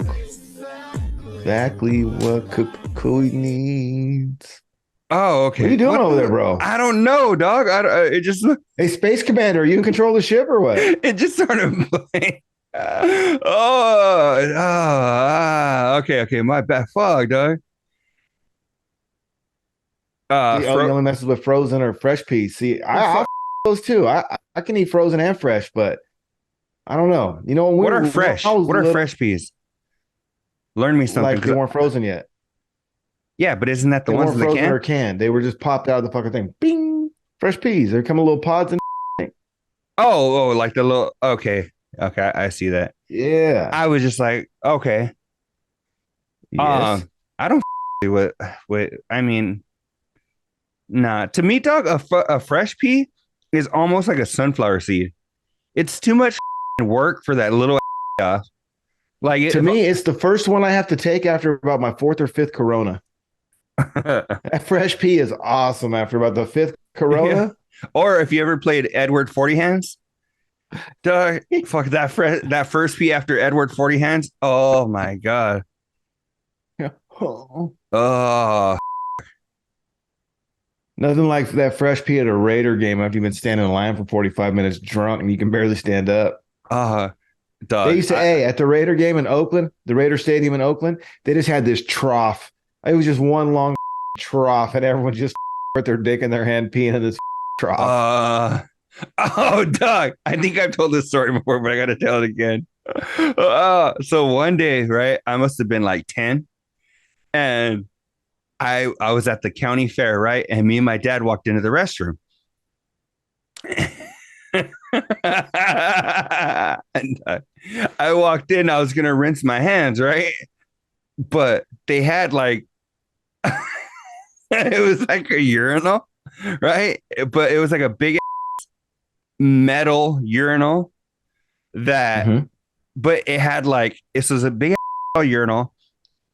[SPEAKER 4] Exactly what Cucuy needs.
[SPEAKER 2] Oh, okay.
[SPEAKER 4] What are you doing over there, bro?
[SPEAKER 2] I don't know, dog. It just
[SPEAKER 4] Hey, Space Commander, are you in control of the ship or what?
[SPEAKER 2] it just started playing. Okay. My bad. Fuck, dog.
[SPEAKER 4] The only messes with frozen or fresh peas. See, I'll those too. I can eat frozen and fresh, but I don't know. You know,
[SPEAKER 2] what are fresh? What are fresh peas? Learn me something.
[SPEAKER 4] Like they weren't frozen yet.
[SPEAKER 2] Yeah, but isn't that the ones in the
[SPEAKER 4] frozen
[SPEAKER 2] can?
[SPEAKER 4] or canned? They were just popped out of the fucking thing. Bing! Fresh peas. They come in little pods and
[SPEAKER 2] Oh, like the little. Okay, I see that.
[SPEAKER 4] Yeah.
[SPEAKER 2] I was just like, okay.
[SPEAKER 4] Yes.
[SPEAKER 2] I don't with. I mean, nah. To me, dog, a fresh pea is almost like a sunflower seed. It's too much work for that little stuff. Like
[SPEAKER 4] to me, it's the first one I have to take after about my fourth or fifth Corona. That fresh pea is awesome after about the fifth Corona.
[SPEAKER 2] Yeah. Or if you ever played Edward 40 Hands, dog, fuck that first pea after Edward 40 Hands. Oh my god. Oh.
[SPEAKER 4] Nothing like that fresh pea at a Raider game after you've been standing in line for 45 minutes drunk and you can barely stand up.
[SPEAKER 2] Dog.
[SPEAKER 4] They used to, at the Raider game in Oakland, the Raider Stadium in Oakland, they just had this trough. It was just one long trough, and everyone just put their dick in their hand peeing in this trough.
[SPEAKER 2] Dog. I think I've told this story before, but I got to tell it again. So one day, right, I must have been like 10, and I was at the county fair, right, and me and my dad walked into the restroom. And I walked in, I was gonna rinse my hands, right? But they had like it was like a urinal, right? But it was like a big metal urinal that but it had like this was a big urinal,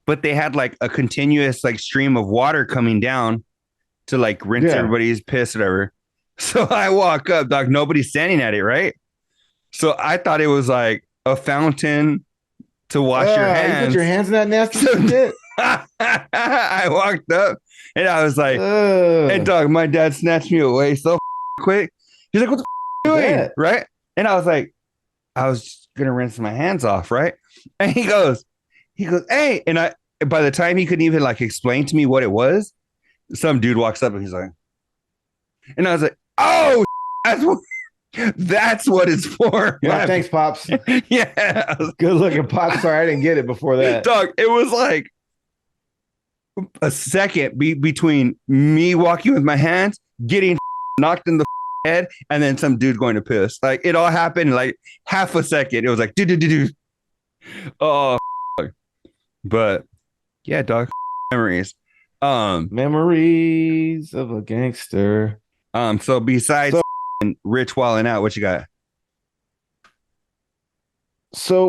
[SPEAKER 2] but they had like a continuous like stream of water coming down to like rinse everybody's piss or whatever. So I walk up, dog, nobody's standing at it, right? So I thought it was like a fountain to wash your hands.
[SPEAKER 4] You put your hands in that nasty shit.
[SPEAKER 2] I walked up and I was like, hey, dog, my dad snatched me away so quick. He's like, what the are you doing? Right? And I was like, I was going to rinse my hands off, right? And he goes, hey. And by the time he couldn't even like explain to me what it was, some dude walks up and he's like, and I was like, oh, that's what it's for.
[SPEAKER 4] Yeah, thanks, Pops.
[SPEAKER 2] Yeah.
[SPEAKER 4] Good looking, Pops. Sorry, I didn't get it before that.
[SPEAKER 2] Dog, it was like a second between me walking with my hands, getting knocked in the head, and then some dude going to piss. Like, it all happened in like half a second. It was like, do. Oh, but yeah, dog, memories.
[SPEAKER 4] Memories of a gangster.
[SPEAKER 2] So besides Rich walling out, what you got?
[SPEAKER 4] So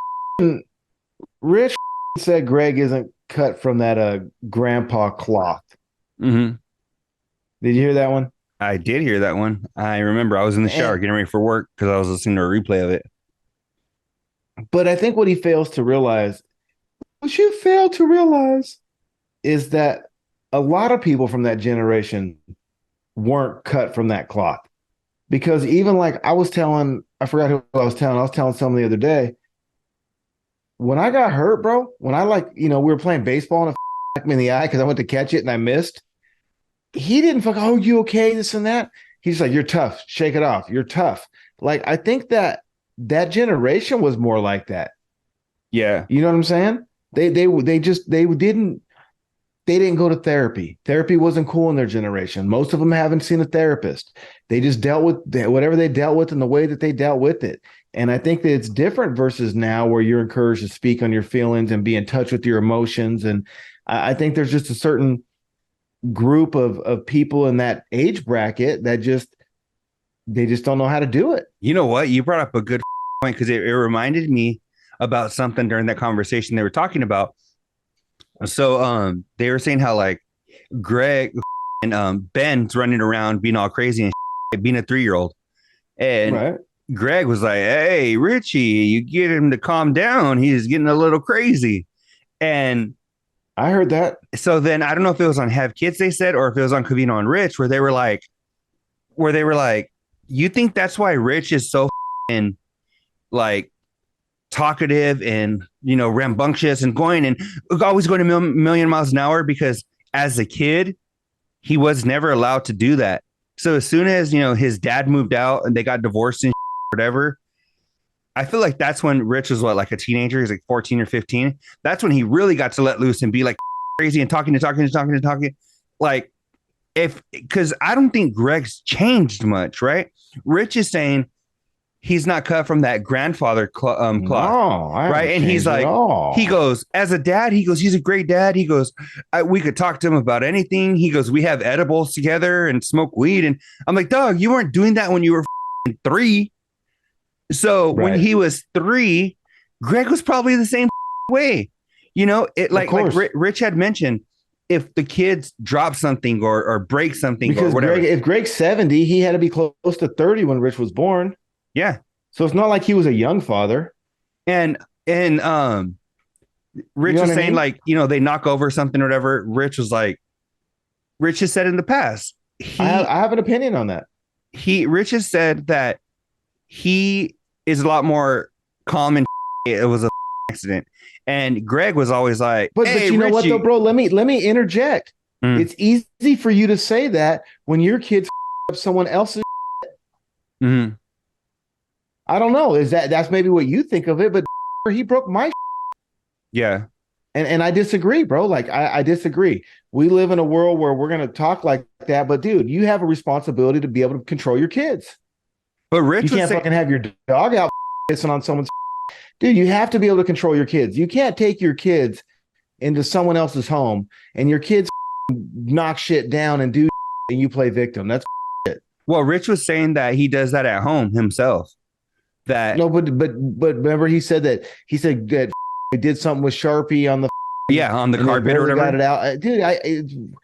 [SPEAKER 4] Rich said Greg isn't cut from that grandpa cloth.
[SPEAKER 2] Mm-hmm.
[SPEAKER 4] Did you hear that one?
[SPEAKER 2] I did hear that one. I remember I was in the shower getting ready for work because I was listening to a replay of it.
[SPEAKER 4] But I think what you fail to realize is that a lot of people from that generation weren't cut from that cloth. Because even like I forgot who I was telling someone the other day, when I got hurt, bro, when I we were playing baseball and it me in the eye because I went to catch it and I missed. He didn't oh, you okay? This and that. He's like, you're tough. Shake it off. You're tough. Like, I think that generation was more like that.
[SPEAKER 2] Yeah.
[SPEAKER 4] You know what I'm saying? They didn't go to therapy. Therapy wasn't cool in their generation. Most of them haven't seen a therapist. They just dealt with whatever they dealt with and the way that they dealt with it. And I think that it's different versus now where you're encouraged to speak on your feelings and be in touch with your emotions. And I think there's just a certain group of people in that age bracket that they just don't know how to do it.
[SPEAKER 2] You know what? You brought up a good point because it reminded me about something during that conversation they were talking about. So they were saying how like Greg and Ben's running around being all crazy and being a 3-year-old. And right. Greg was like, hey, Richie, you get him to calm down. He's getting a little crazy. And
[SPEAKER 4] I heard that.
[SPEAKER 2] So then I don't know if it was on Have Kids, they said, or if it was on Covino and Rich, where they were like, you think that's why Rich is so like talkative and, rambunctious and always going a million miles an hour? Because as a kid, he was never allowed to do that. So as soon as, his dad moved out and they got divorced and whatever, I feel like that's when Rich was like a teenager. He's like 14 or 15. That's when he really got to let loose and be like crazy and talking. Like because I don't think Greg's changed much, right? Rich is saying he's not cut from that grandfather cloth, right? And he's like, he goes, as a dad, he goes, he's a great dad. He goes, we could talk to him about anything. He goes, we have edibles together and smoke weed. And I'm like, dog, you weren't doing that when you were 3. So when he was 3, Greg was probably the same way. Like Rich had mentioned, if the kids drop something or break something
[SPEAKER 4] because
[SPEAKER 2] or whatever.
[SPEAKER 4] If Greg's 70, he had to be close to 30 when Rich was born.
[SPEAKER 2] Yeah.
[SPEAKER 4] So it's not like he was a young father.
[SPEAKER 2] And Rich was saying like, they knock over something or whatever. Rich has said in the past.
[SPEAKER 4] I have an opinion on that.
[SPEAKER 2] Rich has said that he is a lot more calm and it was an accident. And Greg was always like,
[SPEAKER 4] but you know Richie. What though, bro? Let me interject. It's easy for you to say that when your kids up someone else's.
[SPEAKER 2] Mm-hmm.
[SPEAKER 4] I don't know. That's maybe what you think of it, but he broke my.
[SPEAKER 2] Yeah.
[SPEAKER 4] And I disagree, bro. Like I disagree. We live in a world where we're gonna talk like that, but dude, you have a responsibility to be able to control your kids.
[SPEAKER 2] But Rich,
[SPEAKER 4] you can't fucking have your dog out pissing on someone's. Dude, you have to be able to control your kids. You can't take your kids into someone else's home and your kids knock shit down and do and you play victim. That's shit.
[SPEAKER 2] Well, Rich was saying that he does that at home himself. But
[SPEAKER 4] remember he said that he did something with Sharpie on the
[SPEAKER 2] on the carpet or whatever.
[SPEAKER 4] Got it out. Dude,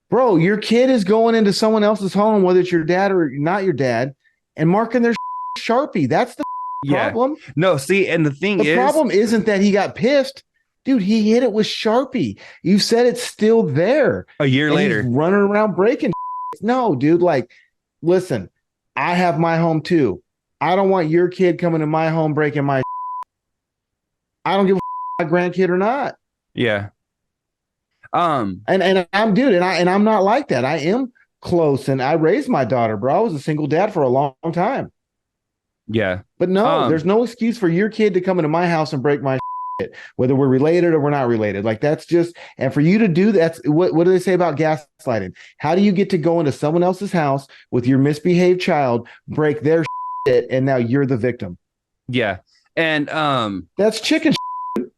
[SPEAKER 4] bro, your kid is going into someone else's home, whether it's your dad or not your dad, and marking their Sharpie. That's the problem.
[SPEAKER 2] No, see, and the
[SPEAKER 4] problem isn't that he got pissed. Dude, he hit it with Sharpie. You said it's still there.
[SPEAKER 2] A year later.
[SPEAKER 4] He's running around breaking. No, dude, like, listen, I have my home too. I don't want your kid coming to my home breaking my. I don't give a my grandkid or not.
[SPEAKER 2] Yeah.
[SPEAKER 4] And I'm not like that. I am close and I raised my daughter, bro. I was a single dad for a long time.
[SPEAKER 2] Yeah.
[SPEAKER 4] But no, there's no excuse for your kid to come into my house and break my shit, whether we're related or we're not related. Like that's just, and for you to do that, what do they say about gaslighting? How do you get to go into someone else's house with your misbehaved child, break their shit, and now you're the victim?
[SPEAKER 2] Yeah. And
[SPEAKER 4] that's chicken shit.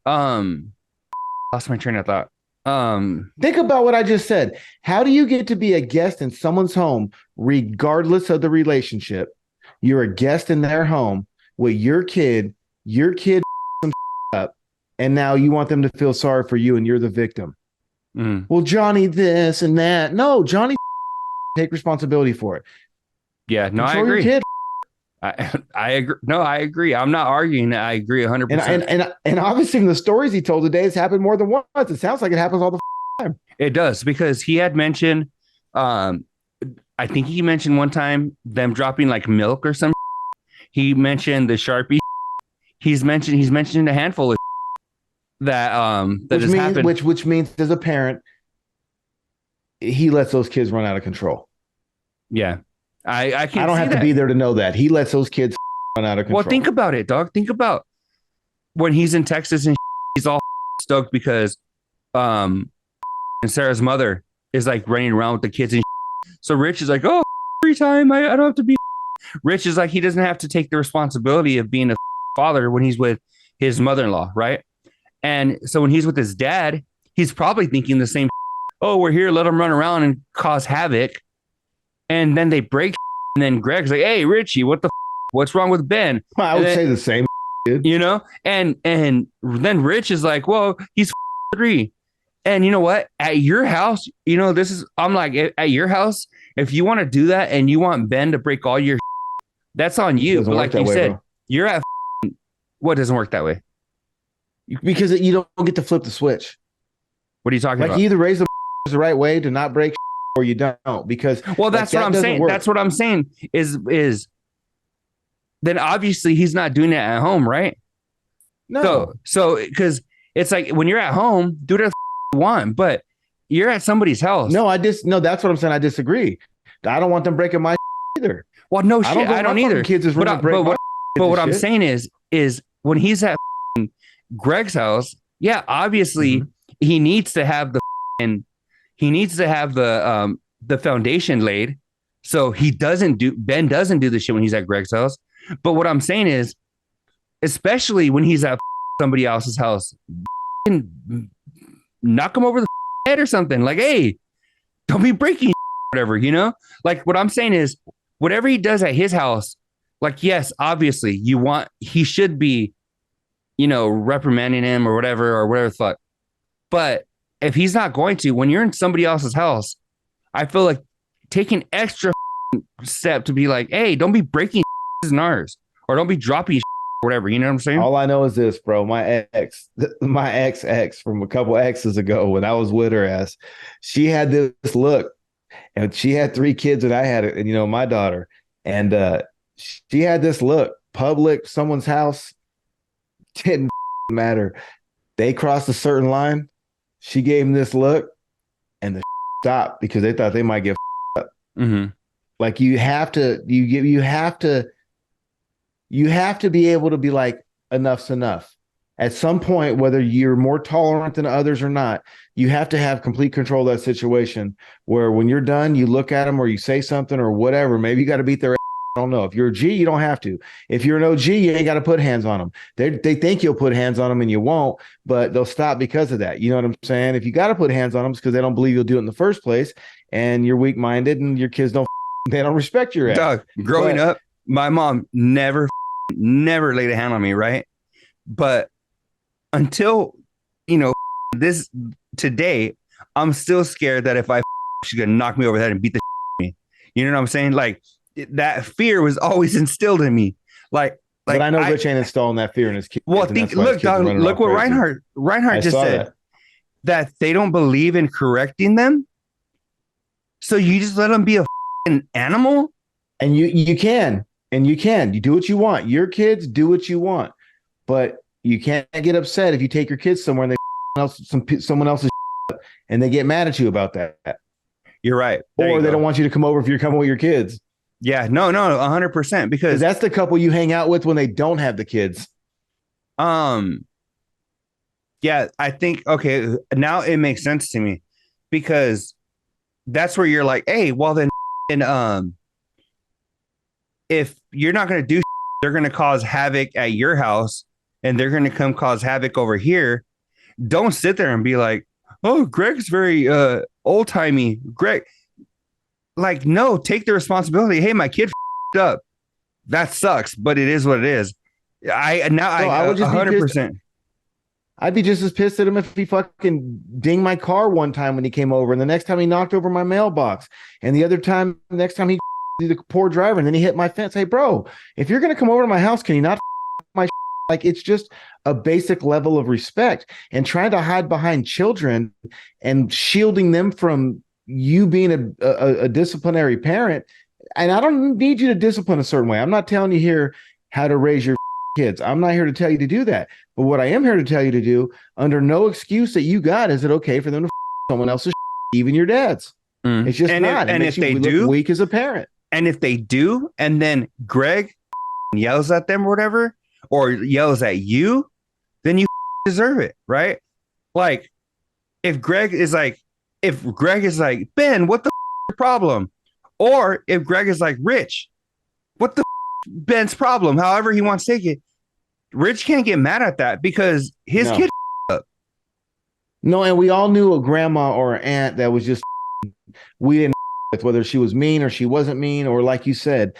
[SPEAKER 2] Lost my train of thought.
[SPEAKER 4] Think about what I just said. How do you get to be a guest in someone's home, regardless of the relationship? You're a guest in their home with your kid some up, and now you want them to feel sorry for you and you're the victim. Well, Johnny this and that. No, Johnny take responsibility for it.
[SPEAKER 2] Yeah, no,
[SPEAKER 4] Control
[SPEAKER 2] I agree.
[SPEAKER 4] Your kid.
[SPEAKER 2] I agree. No, I agree. I'm not arguing that. I agree 100%.
[SPEAKER 4] And obviously in the stories he told today, it's happened more than once. It sounds like it happens all the time.
[SPEAKER 2] It does, because he had mentioned, I think he mentioned one time them dropping like milk or something. He mentioned the Sharpie. He's mentioned a handful of that has happened.
[SPEAKER 4] Which means as a parent, he lets those kids run out of control.
[SPEAKER 2] Yeah. I can't.
[SPEAKER 4] I don't have to be there to know that. He lets those kids run out of control.
[SPEAKER 2] Well, think about it, dog. Think about when he's in Texas and he's all stoked because and Sarah's mother is like running around with the kids and so Rich is like, oh, free time. I don't have to be. Rich is like, he doesn't have to take the responsibility of being a father when he's with his mother-in-law, right? And so when he's with his dad, he's probably thinking the same. Oh, we're here. Let him run around and cause havoc. And then they break. And then Greg's like, hey, Richie, what's wrong with Ben?
[SPEAKER 4] I would say the same, dude.
[SPEAKER 2] You know? And then Rich is like, well, he's 3. And you know what? At your house, you know, I'm like, at your house, if you want to do that and you want Ben to break all your that's on you. But like you said, you're at what doesn't work that way?
[SPEAKER 4] Because you don't get to flip the switch.
[SPEAKER 2] What are you talking about?
[SPEAKER 4] You either raise the right way to not break or you don't, because
[SPEAKER 2] that's what I'm saying. Work. That's what I'm saying is then obviously he's not doing it at home, right?
[SPEAKER 4] No.
[SPEAKER 2] So because it's like when you're at home, do whatever you want, but you're at somebody's house.
[SPEAKER 4] No, that's what I'm saying. I disagree. I don't want them breaking my either.
[SPEAKER 2] Well, no shit, I don't either.
[SPEAKER 4] Kids is
[SPEAKER 2] but what I'm saying is when he's at Greg's house, yeah, obviously he needs to have the foundation laid, so Ben doesn't do the shit when he's at Greg's house. But what I'm saying is, especially when he's at somebody else's house, knock him over the head or something. Like, hey, don't be breaking whatever, you know? Like what I'm saying is, whatever he does at his house, like, yes, obviously he should be, you know, reprimanding him or whatever the fuck. But if he's not going to, when you're in somebody else's house, I feel like take an extra step to be like, hey, don't be breaking in ours, or don't be dropping or whatever. You know what I'm saying?
[SPEAKER 4] All I know is this, bro. My ex from a couple exes ago, when I was with her ass, she had this look, and she had 3 kids, and I had it, and you know, my daughter, and she had this look. Public, someone's house, didn't matter. They crossed a certain line. She gave him this look, and the stopped because they thought they might get up.
[SPEAKER 2] Mm-hmm.
[SPEAKER 4] Like you have to be able to be like, enough's enough. At some point, whether you're more tolerant than others or not, you have to have complete control of that situation. Where when you're done, you look at them or you say something or whatever. Maybe you got to beat their ass. I don't know. If you're a G, you don't have to. If you're an OG, you ain't got to put hands on them. They think you'll put hands on them and you won't, but they'll stop because of that. You know what I'm saying? If you got to put hands on them, it's because they don't believe you'll do it in the first place, and you're weak-minded, and your kids don't respect your ass.
[SPEAKER 2] Dog, growing up, my mom never laid a hand on me, right? But until, you know, this today, I'm still scared that if she's gonna knock me over the head and beat the me. You know what I'm saying? Like, that fear was always instilled in me. But
[SPEAKER 4] I know Rich ain't installing that fear in his kids.
[SPEAKER 2] Well, look, dog, look what Reinhardt just said. That they don't believe in correcting them. So you just let them be an animal?
[SPEAKER 4] And you can. You do what you want. Your kids do what you want. But you can't get upset if you take your kids somewhere and someone else's and they get mad at you about that.
[SPEAKER 2] You're right.
[SPEAKER 4] Or they don't want you to come over if you're coming with your kids.
[SPEAKER 2] Yeah, no, 100%, because
[SPEAKER 4] that's the couple you hang out with when they don't have the kids.
[SPEAKER 2] Yeah, I think, okay, now it makes sense to me, because that's where you're like, hey, well then, if you're not going to do, they're going to cause havoc at your house, and they're going to come cause havoc over here. Don't sit there and be like, oh, Greg's very old timey. Greg. Like, no, take the responsibility. Hey, my kid up. That sucks, but it is what it is. I would just 100%.
[SPEAKER 4] I'd be just as pissed at him if he fucking dinged my car one time when he came over, and the next time he knocked over my mailbox, and the other time, next time he the poor driver, and then he hit my fence. Hey, bro, if you're gonna come over to my house, can you not my like? It's just a basic level of respect, and trying to hide behind children and shielding them from you being a disciplinary parent. And I don't need you to discipline a certain way. I'm not telling you here how to raise your kids. I'm not here to tell you to do that. But what I am here to tell you to do, under no excuse that you got, is it okay for them to someone else's even your dad's? It's just not.
[SPEAKER 2] And if they do,
[SPEAKER 4] weak as a parent.
[SPEAKER 2] And if they do, and then Greg yells at them or whatever, or yells at you, then you deserve it, right? Like, if Greg is like, Ben, what the problem? Or if Greg is like, Rich, what the Ben's problem? However he wants to take it. Rich can't get mad at that because his kid up.
[SPEAKER 4] No, and we all knew a grandma or an aunt that was just we didn't with whether she was mean or she wasn't mean, or like you said,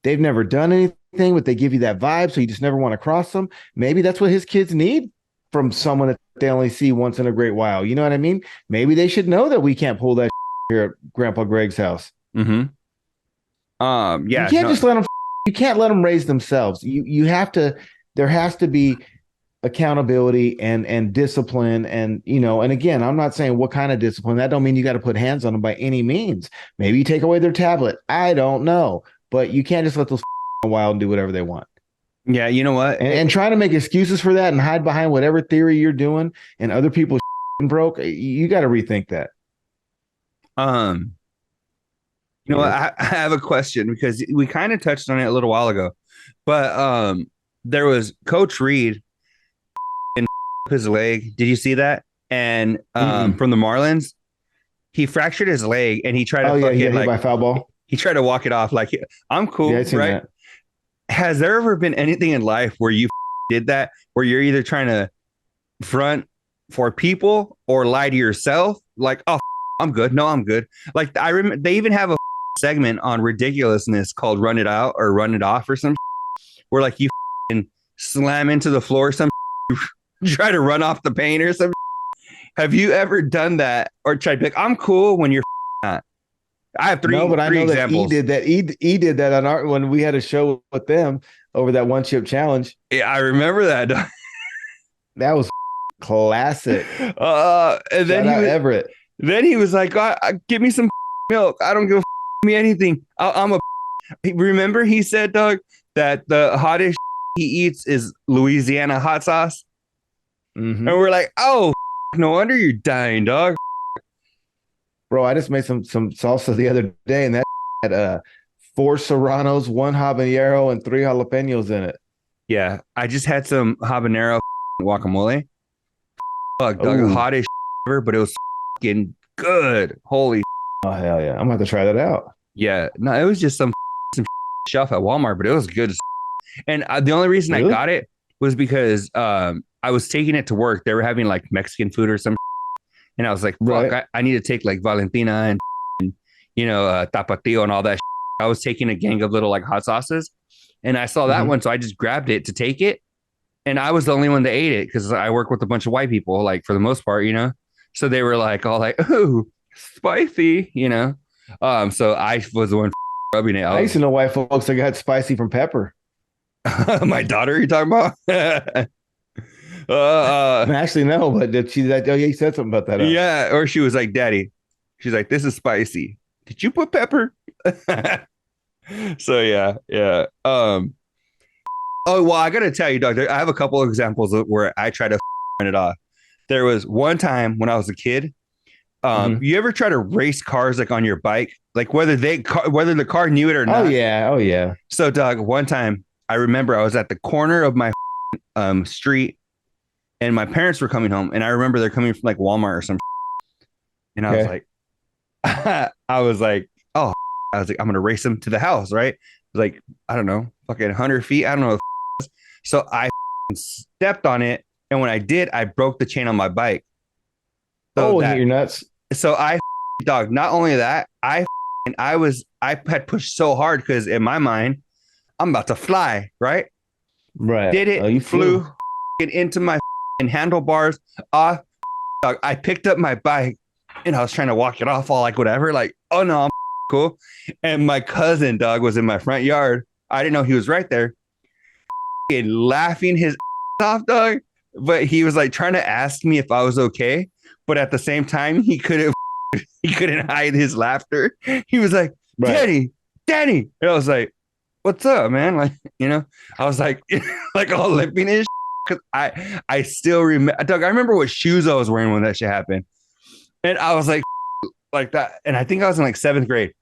[SPEAKER 4] they've never done anything, but they give you that vibe, so you just never want to cross them. Maybe that's what his kids need from someone that they only see once in a great while. You know what I mean? Maybe they should know that we can't pull that here at Grandpa Greg's house.
[SPEAKER 2] Yeah,
[SPEAKER 4] you can't just let them. You can't let them raise themselves. You have to. There has to be accountability and discipline, and and again, I'm not saying what kind of discipline. That don't mean you got to put hands on them by any means. Maybe you take away their tablet. I don't know, but you can't just let those wild and do whatever they want.
[SPEAKER 2] Yeah, you know what?
[SPEAKER 4] And trying to make excuses for that and hide behind whatever theory you're doing and other people broke. You got to rethink that.
[SPEAKER 2] You know what? I have a question because we kind of touched on it a little while ago, but there was Coach Reed in his leg. Did you see that? And from the Marlins, he fractured his leg and he tried to
[SPEAKER 4] hit by foul ball.
[SPEAKER 2] He tried to walk it off like I'm cool, right? That. Has there ever been anything in life where you did that, where you're either trying to front for people or lie to yourself? Like, oh, I'm good. No, I'm good. Like I remember they even have a segment on ridiculousness called "Run It Out" or "Run It Off" or some where like you slam into the floor, some try to run off the paint or some. Have you ever done that or tried to be like, I'm cool when you're not? I have three. No, but I know examples.
[SPEAKER 4] That he did that. He did that on our when we had a show with them over that one chip challenge.
[SPEAKER 2] Yeah, I remember that.
[SPEAKER 4] That was classic.
[SPEAKER 2] And then
[SPEAKER 4] Everett.
[SPEAKER 2] Then he was like, "Give me some milk. I don't give a me anything. I'm a." Remember, he said, Doug, that the hottest he eats is Louisiana hot sauce, and we're like, "Oh, no wonder you're dying, dog."
[SPEAKER 4] Bro, I just made some salsa the other day, and that had 4 serranos, 1 habanero, and 3 jalapenos in it.
[SPEAKER 2] Yeah, I just had some habanero guacamole. Fuck, Doug, hottest ever, but it was fucking good. Holy.
[SPEAKER 4] Oh hell yeah! I'm gonna have to try that out.
[SPEAKER 2] Yeah, no, it was just some shelf at Walmart, but it was good. And the only reason I got it was because I was taking it to work. They were having like Mexican food or some. And I was like, fuck, I need to take like Valentina and Tapatio and all that. I was taking a gang of little like hot sauces and I saw that one. So I just grabbed it to take it. And I was the only one that ate it because I work with a bunch of white people, like for the most part, So they were like, all like, ooh, spicy, So I was the one rubbing it out.
[SPEAKER 4] I used to know white folks that got spicy from pepper.
[SPEAKER 2] My daughter, you talking about?
[SPEAKER 4] Actually, no, but she's like, oh, yeah, you said something about that.
[SPEAKER 2] Yeah, or she was like, Daddy, she's like, this is spicy. Did you put pepper? So yeah. Oh well, I gotta tell you, Doug, I have a couple of examples of where I try to it off. There was one time when I was a kid. You ever try to race cars like on your bike, like whether the car knew it or not?
[SPEAKER 4] Oh yeah.
[SPEAKER 2] So, Doug, one time I remember I was at the corner of my street. And my parents were coming home, and I remember they're coming from like Walmart or some. And I was like, oh, I'm gonna race them to the house, right? Like, I don't know, fucking 100 feet. I don't know. So I stepped on it, and when I did, I broke the chain on my bike. So
[SPEAKER 4] hit your nuts.
[SPEAKER 2] So dog. Not only that, I had pushed so hard because in my mind, I'm about to fly, right?
[SPEAKER 4] Right.
[SPEAKER 2] Did it?
[SPEAKER 4] You
[SPEAKER 2] flew into my handlebars off. Dog, I picked up my bike and I was trying to walk it off, all like whatever, like, oh no, I'm cool. And my cousin, dog, was in my front yard. I didn't know he was right there, laughing his off, dog. But he was like trying to ask me if I was okay, but at the same time, he couldn't hide his laughter. He was like, Daddy. And I was like, what's up, man? Like, I was like, like all limping and because I still remember, Doug, I remember what shoes I was wearing when that shit happened. And I was like that. And I think I was in like 7th grade.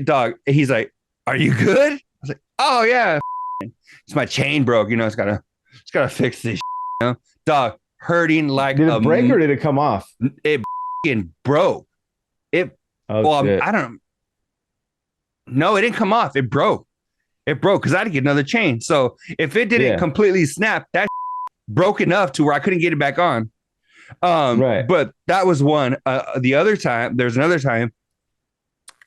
[SPEAKER 2] Dog, he's like, are you good? I was like, oh yeah. It's my chain broke, it's gotta fix this, Dog, hurting like
[SPEAKER 4] did it break or did it come off?
[SPEAKER 2] It broke. I don't know. No, it didn't come off. It broke. Because I had to get another chain. So if it didn't completely snap, that broke enough to where I couldn't get it back on. Right. But that was one. The other time, there's another time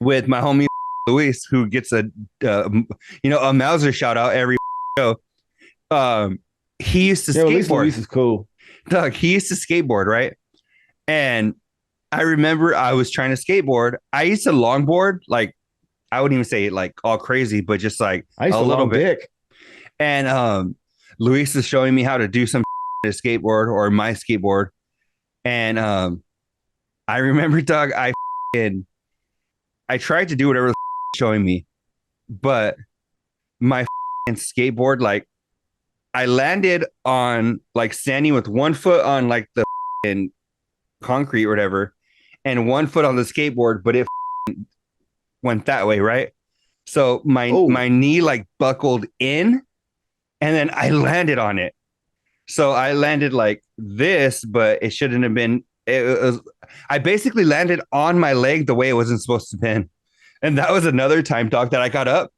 [SPEAKER 2] with my homie Luis, who gets a Mauser shout out every show. He used to skateboard.
[SPEAKER 4] Luis is cool.
[SPEAKER 2] Doug, he used to skateboard, right? And I remember I was trying to skateboard. I used to longboard, like, I wouldn't even say like all crazy, but just like
[SPEAKER 4] I used
[SPEAKER 2] a
[SPEAKER 4] to
[SPEAKER 2] little bit.
[SPEAKER 4] Dick.
[SPEAKER 2] And Luis is showing me how to do some to skateboard or my skateboard. And I remember, Doug, I tried to do whatever showing me, but my skateboard, like, I landed on like standing with one foot on like the concrete or whatever, and one foot on the skateboard, but it went that way, right? So my knee like buckled in, and then I landed on it. So I landed like this, but it shouldn't have been. I basically landed on my leg the way it wasn't supposed to been. And that was another time, dog, that I got up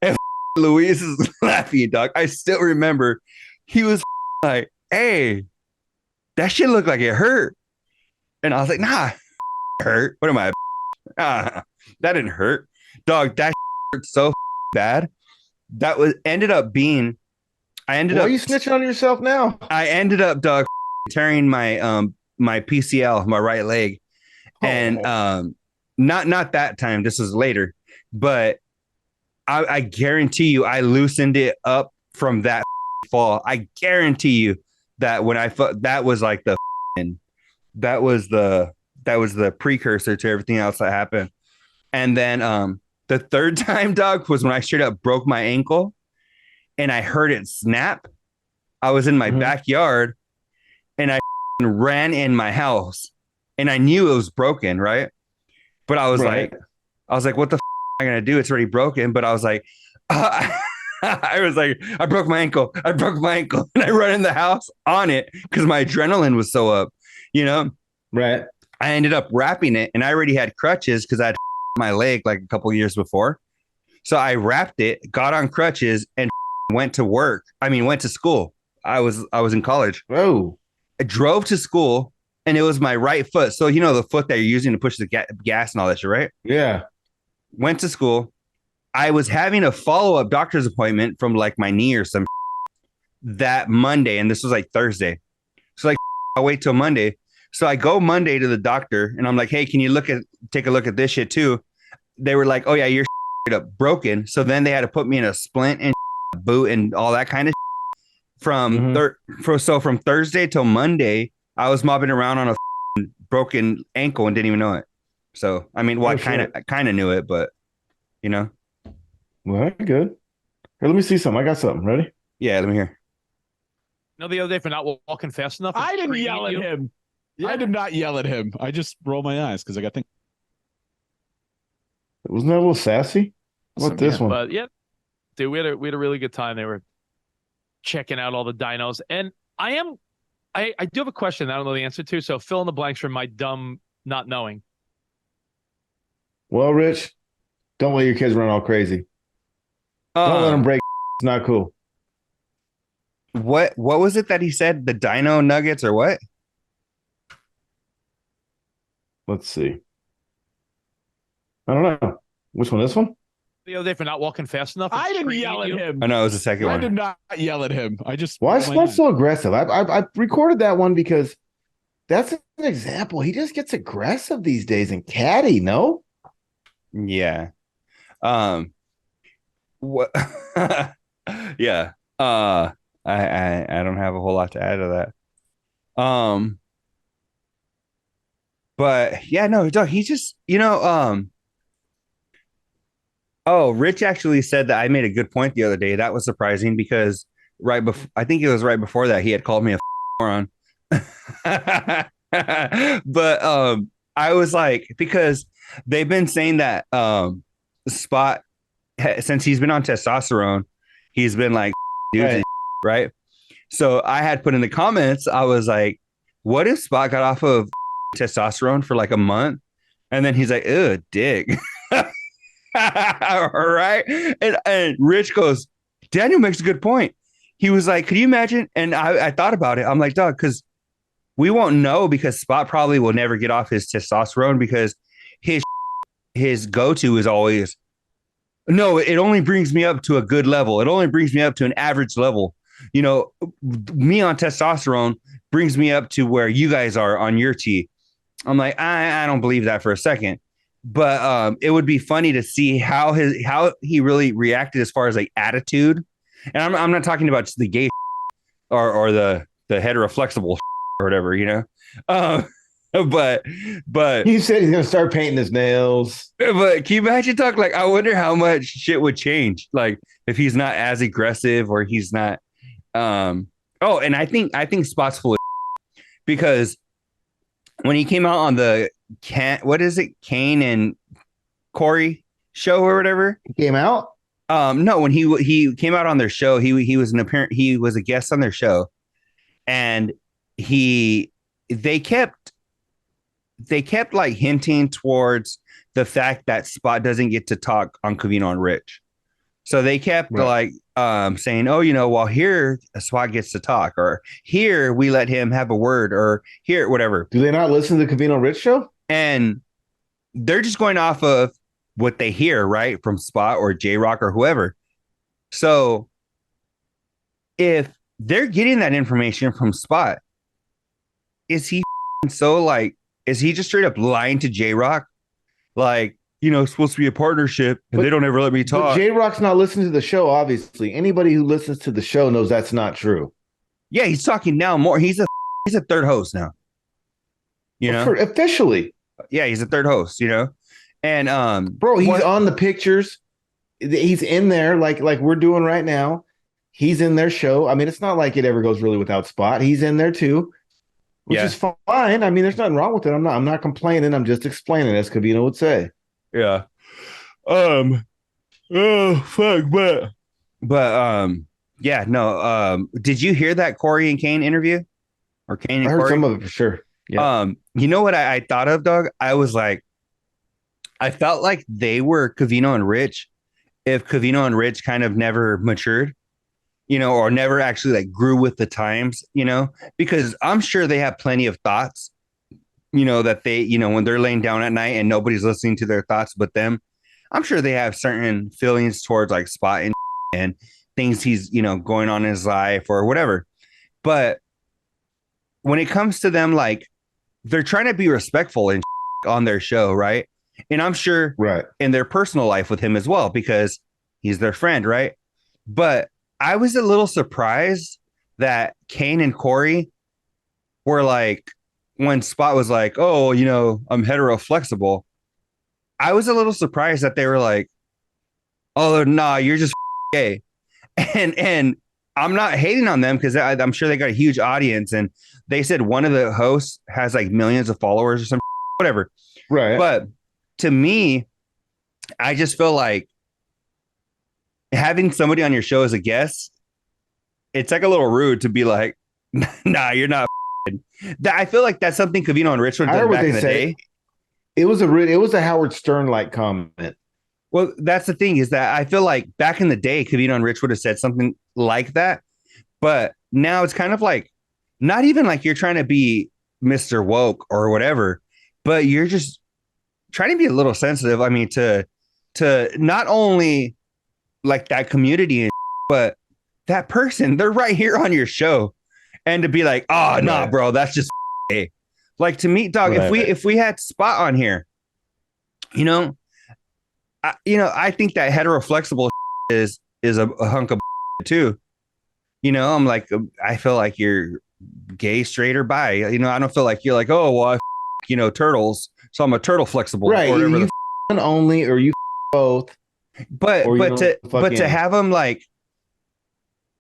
[SPEAKER 2] and Luis is laughing, dog. I still remember he was like, hey, that shit looked like it hurt. And I was like, nah, hurt. What am I? That didn't hurt. Dog, that hurt so bad. That ended up being,
[SPEAKER 4] Why are you snitching on yourself now?
[SPEAKER 2] I ended up, dog, tearing my my PCL, my right leg. And not that time. This was later. But I guarantee you, I loosened it up from that fall. I guarantee you that when I that was like that was the precursor to everything else that happened. And then the third time, dog, was when I straight up broke my ankle and I heard it snap. I was in my backyard and I ran in my house and I knew it was broken, right? But I was like, what the am I gonna do? It's already broken. But I was like, I broke my ankle. And I run in the house on it because my adrenaline was so up, Right. I ended up wrapping it, and I already had crutches because I had my leg like a couple of years before. So I wrapped it, got on crutches, and went to school. I was in college.
[SPEAKER 4] Oh,
[SPEAKER 2] I drove to school, and it was my right foot. So the foot that you're using to push the gas and all that shit, right?
[SPEAKER 4] Yeah.
[SPEAKER 2] Went to school. I was having a follow-up doctor's appointment from like my knee or some that Monday, and this was like Thursday. So like I'll wait till Monday. So I go Monday to the doctor, and I'm like, hey, can you take a look at this shit too? They were like, oh yeah, you're straight up broken. So then they had to put me in a splint and boot and all that kind of from from Thursday till Monday, I was mobbing around on a broken ankle and didn't even know it. So I mean, I kind of knew it, but
[SPEAKER 4] Well, good. Here, let me see something. I got something. Ready?
[SPEAKER 2] Yeah, let me hear.
[SPEAKER 1] The other day for not walking fast enough.
[SPEAKER 5] I didn't yell at him. Yeah. I did not yell at him. I just roll my eyes because I got things.
[SPEAKER 4] Wasn't that a little sassy? What this one?
[SPEAKER 1] But yeah, dude, we had a really good time. They were checking out all the dinos, and I do have a question I don't know the answer to. So fill in the blanks for my dumb not knowing.
[SPEAKER 4] Well, Rich, don't let your kids run all crazy. Don't let them break. It's not cool.
[SPEAKER 2] What was it that he said? The dino nuggets or what?
[SPEAKER 4] Let's see. I don't know. Which one? This one?
[SPEAKER 1] The other day for not walking fast enough.
[SPEAKER 5] I didn't yell at him.
[SPEAKER 2] I know it was the second one.
[SPEAKER 5] I did not yell at him. I just.
[SPEAKER 4] Why is Spot so aggressive? I recorded that one because that's an example. He just gets aggressive these days and catty, no?
[SPEAKER 2] Yeah. What? Yeah. I don't have a whole lot to add to that. But yeah, no, dog, he just, oh, Rich actually said that I made a good point the other day. That was surprising because right before, I think it was right before that, he had called me a moron. But I was like, because they've been saying that Spot, since he's been on testosterone, he's been like dudes, right? So I had put in the comments, I was like, what if Spot got off of testosterone for like a month? And then he's like, ew, dick. All right. And Rich goes, Daniel makes a good point. He was like, could you imagine? And I thought about it. I'm like, dog, because we won't know, because Spot probably will never get off his testosterone, because his go-to is always, no, it only brings me up to a good level. It only brings me up to an average level. Me on testosterone brings me up to where you guys are on your T. I'm like, I don't believe that for a second. But it would be funny to see how he really reacted as far as like attitude. And I'm not talking about just the gay or the heteroflexible or whatever, but
[SPEAKER 4] he said he's gonna start painting his nails.
[SPEAKER 2] But can you imagine talk like, I wonder how much shit would change, like if he's not as aggressive or he's not and I think Spot's full of because when he came out on the Kane and Corey show or whatever,
[SPEAKER 4] he came out.
[SPEAKER 2] No, when he came out on their show, he was he was a guest on their show, and they kept like hinting towards the fact that Spot doesn't get to talk on Covino and Rich. So they kept like saying, oh, well, here Spot gets to talk, or here we let him have a word, or here, whatever.
[SPEAKER 4] Do they not listen to the Covino and Rich show?
[SPEAKER 2] And they're just going off of what they hear, right, from Spot or J-Rock or whoever. So if they're getting that information from Spot, is he just straight up lying to J-Rock? Like, it's supposed to be a partnership, and they don't ever let me talk.
[SPEAKER 4] J-Rock's not listening to the show, obviously. Anybody who listens to the show knows that's not true.
[SPEAKER 2] Yeah, he's talking now more. He's a third host now.
[SPEAKER 4] Officially.
[SPEAKER 2] Yeah, he's a third host, And
[SPEAKER 4] bro, he's on the pictures. He's in there like we're doing right now. He's in their show. I mean, it's not like it ever goes really without Spot. He's in there too, which is fine. I mean, there's nothing wrong with it. I'm not complaining. I'm just explaining, as Covino would say.
[SPEAKER 2] Yeah. Oh fuck, but yeah, no. Did you hear that Corey and Kane interview? Or Kane and
[SPEAKER 4] I heard
[SPEAKER 2] Corey?
[SPEAKER 4] some of it for sure. Yeah.
[SPEAKER 2] You know what I thought of, dog? I was like, I felt like they were Covino and Rich if Covino and Rich kind of never matured, or never actually like grew with the times, because I'm sure they have plenty of thoughts, that they, when they're laying down at night and nobody's listening to their thoughts but them. I'm sure they have certain feelings towards like Spot and things he's, going on in his life or whatever. But when it comes to them, like, they're trying to be respectful and on their show, right? And I'm sure in their personal life with him as well, because he's their friend, right? But I was a little surprised that Kane and Corey were like, when Spot was like, oh, I'm hetero-flexible, I was a little surprised that they were like, oh, nah, you're just gay. And I'm not hating on them, because I'm sure they got a huge audience, and they said one of the hosts has like millions of followers or some whatever.
[SPEAKER 4] Right.
[SPEAKER 2] But to me, I just feel like having somebody on your show as a guest, it's like a little rude to be like, nah, you're not. I feel like that's something Covino and Rich would have done back in the day.
[SPEAKER 4] It was a Howard Stern like comment.
[SPEAKER 2] Well, that's the thing, is that I feel like back in the day, Covino and Rich would have said something like that. But now it's kind of like, not even like you're trying to be Mr. Woke or whatever, but you're just trying to be a little sensitive. I mean, to to not only like that community, but that person, they're right here on your show. And to be like, oh, nah, bro, that's just gay. Like to me, dog, if we had Spot on here, you know, I think that heteroflexible is a hunk of too. You know, I'm like, I feel like you're gay, straight, or bi. You know, I don't feel like you're like, oh, well, turtles, so I'm a turtle flexible.
[SPEAKER 4] Right.
[SPEAKER 2] Or
[SPEAKER 4] you only, or you both.
[SPEAKER 2] But to have them like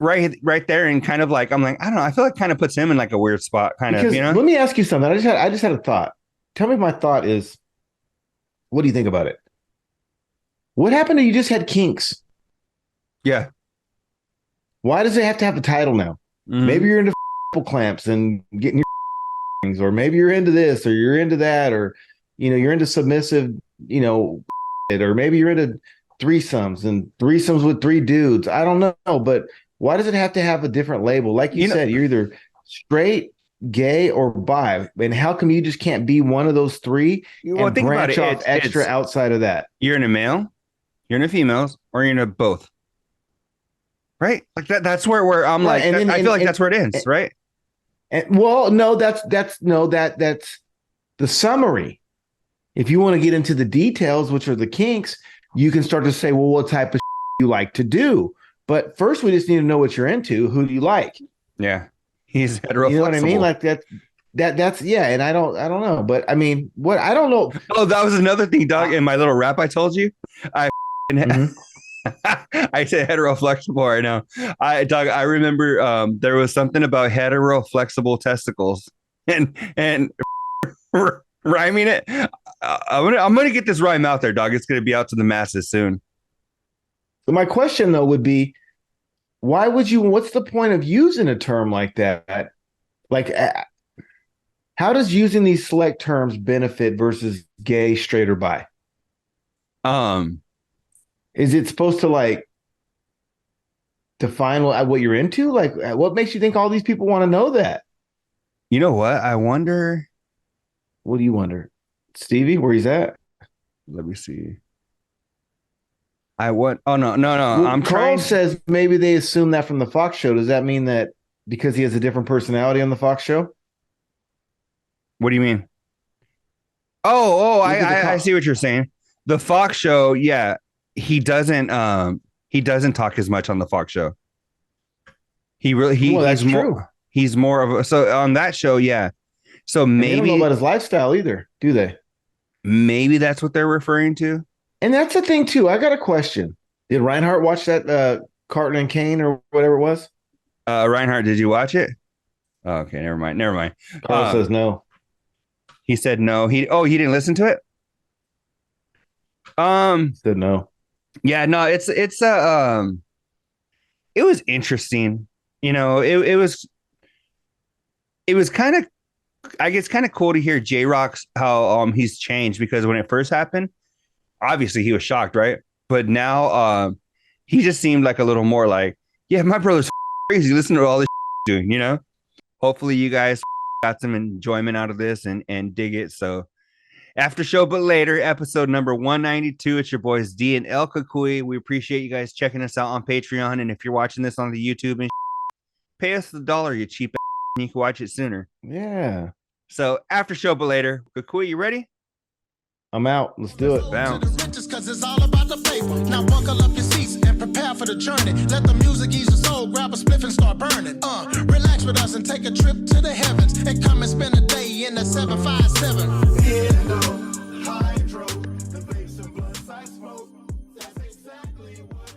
[SPEAKER 2] right there and kind of like, I'm like, I don't know. I feel like kind of puts him in like a weird spot, kind of, you know?
[SPEAKER 4] Let me ask you something. I just had a thought. Tell me if my thought is, what do you think about it? What happened to you just had kinks?
[SPEAKER 2] Yeah.
[SPEAKER 4] Why does it have to have a title now? Mm-hmm. Maybe you're into clamps and getting your things, or maybe you're into this, or you're into that, or, you know, you're into submissive, you know, or maybe you're into threesomes with 3 dudes. I don't know, but why does it have to have a different label? Like you said, you're either straight, gay, or bi. And how come you just can't be one of those 3 and branch off extra outside of that?
[SPEAKER 2] You're in a male, you're in a females, or you're in a both. Right? Like that's where I'm right. Like, I feel like that's where it ends, right?
[SPEAKER 4] And well, no, that's the summary. If you want to get into the details, which are the kinks, you can start to say, well, what type of you like to do? But first, we just need to know what you're into. Who do you like?
[SPEAKER 2] Yeah, he's heteroflexible.
[SPEAKER 4] You know what I mean? Like that's yeah. And I don't know, but I mean, what I don't know.
[SPEAKER 2] Oh, that was another thing, Doug. In my little rap, I told you, I said heteroflexible right now. Doug, I remember there was something about heteroflexible testicles, and rhyming it. I'm gonna get this rhyme out there, dog. It's gonna be out to the masses soon.
[SPEAKER 4] So my question though would be, why would you? What's the point of using a term like that? Like, how does using these select terms benefit versus gay, straight, or bi? Is it supposed to like define what you're into? Like, what makes you think all these people want to know that?
[SPEAKER 2] You know what? I wonder.
[SPEAKER 4] What do you wonder? Stevie, where he's at?
[SPEAKER 2] Let me see. Oh, no. Well,
[SPEAKER 4] Carl says maybe they assume that from the Fox show. Does that mean that because he has a different personality on the Fox show?
[SPEAKER 2] What do you mean? I see what you're saying. The Fox show, yeah. He doesn't talk as much on the Fox show. He's more of a, so on that show, yeah. So maybe they don't
[SPEAKER 4] know about his lifestyle either, do they?
[SPEAKER 2] Maybe that's what they're referring to.
[SPEAKER 4] And that's the thing too. I got a question. Did Reinhardt watch that Carton and Kane or whatever it was?
[SPEAKER 2] Reinhardt, did you watch it? Oh, okay, never mind.
[SPEAKER 4] Carl says no.
[SPEAKER 2] He said no. He didn't listen to it.
[SPEAKER 4] Said no.
[SPEAKER 2] Yeah, no, it was interesting. You know, it was kind of, I guess, kind of cool to hear J-Rock's how he's changed, because when it first happened, obviously he was shocked, right? But now he just seemed like a little more like, yeah, my brother's crazy. Listen to all this doing, you know. Hopefully you guys got some enjoyment out of this and dig it. So after show but later, episode number 192. It's your boys D and El Cucuy. We appreciate you guys checking us out on Patreon, and if you're watching this on the YouTube, and pay us $1, you cheap ass, and you can watch it sooner.
[SPEAKER 4] Yeah.
[SPEAKER 2] So after show but later, Cucuy, you ready?
[SPEAKER 4] I'm out. Let's do it.
[SPEAKER 2] Bounce.
[SPEAKER 3] Cause it's all about the paper. Now buckle up your seats and prepare for the journey. Let the music ease your soul. Grab a spliff and start burning. Relax with us and take a trip to the heavens and come and spend a day in the 757. Hydro, the vapes and blunts I smoke. That's exactly what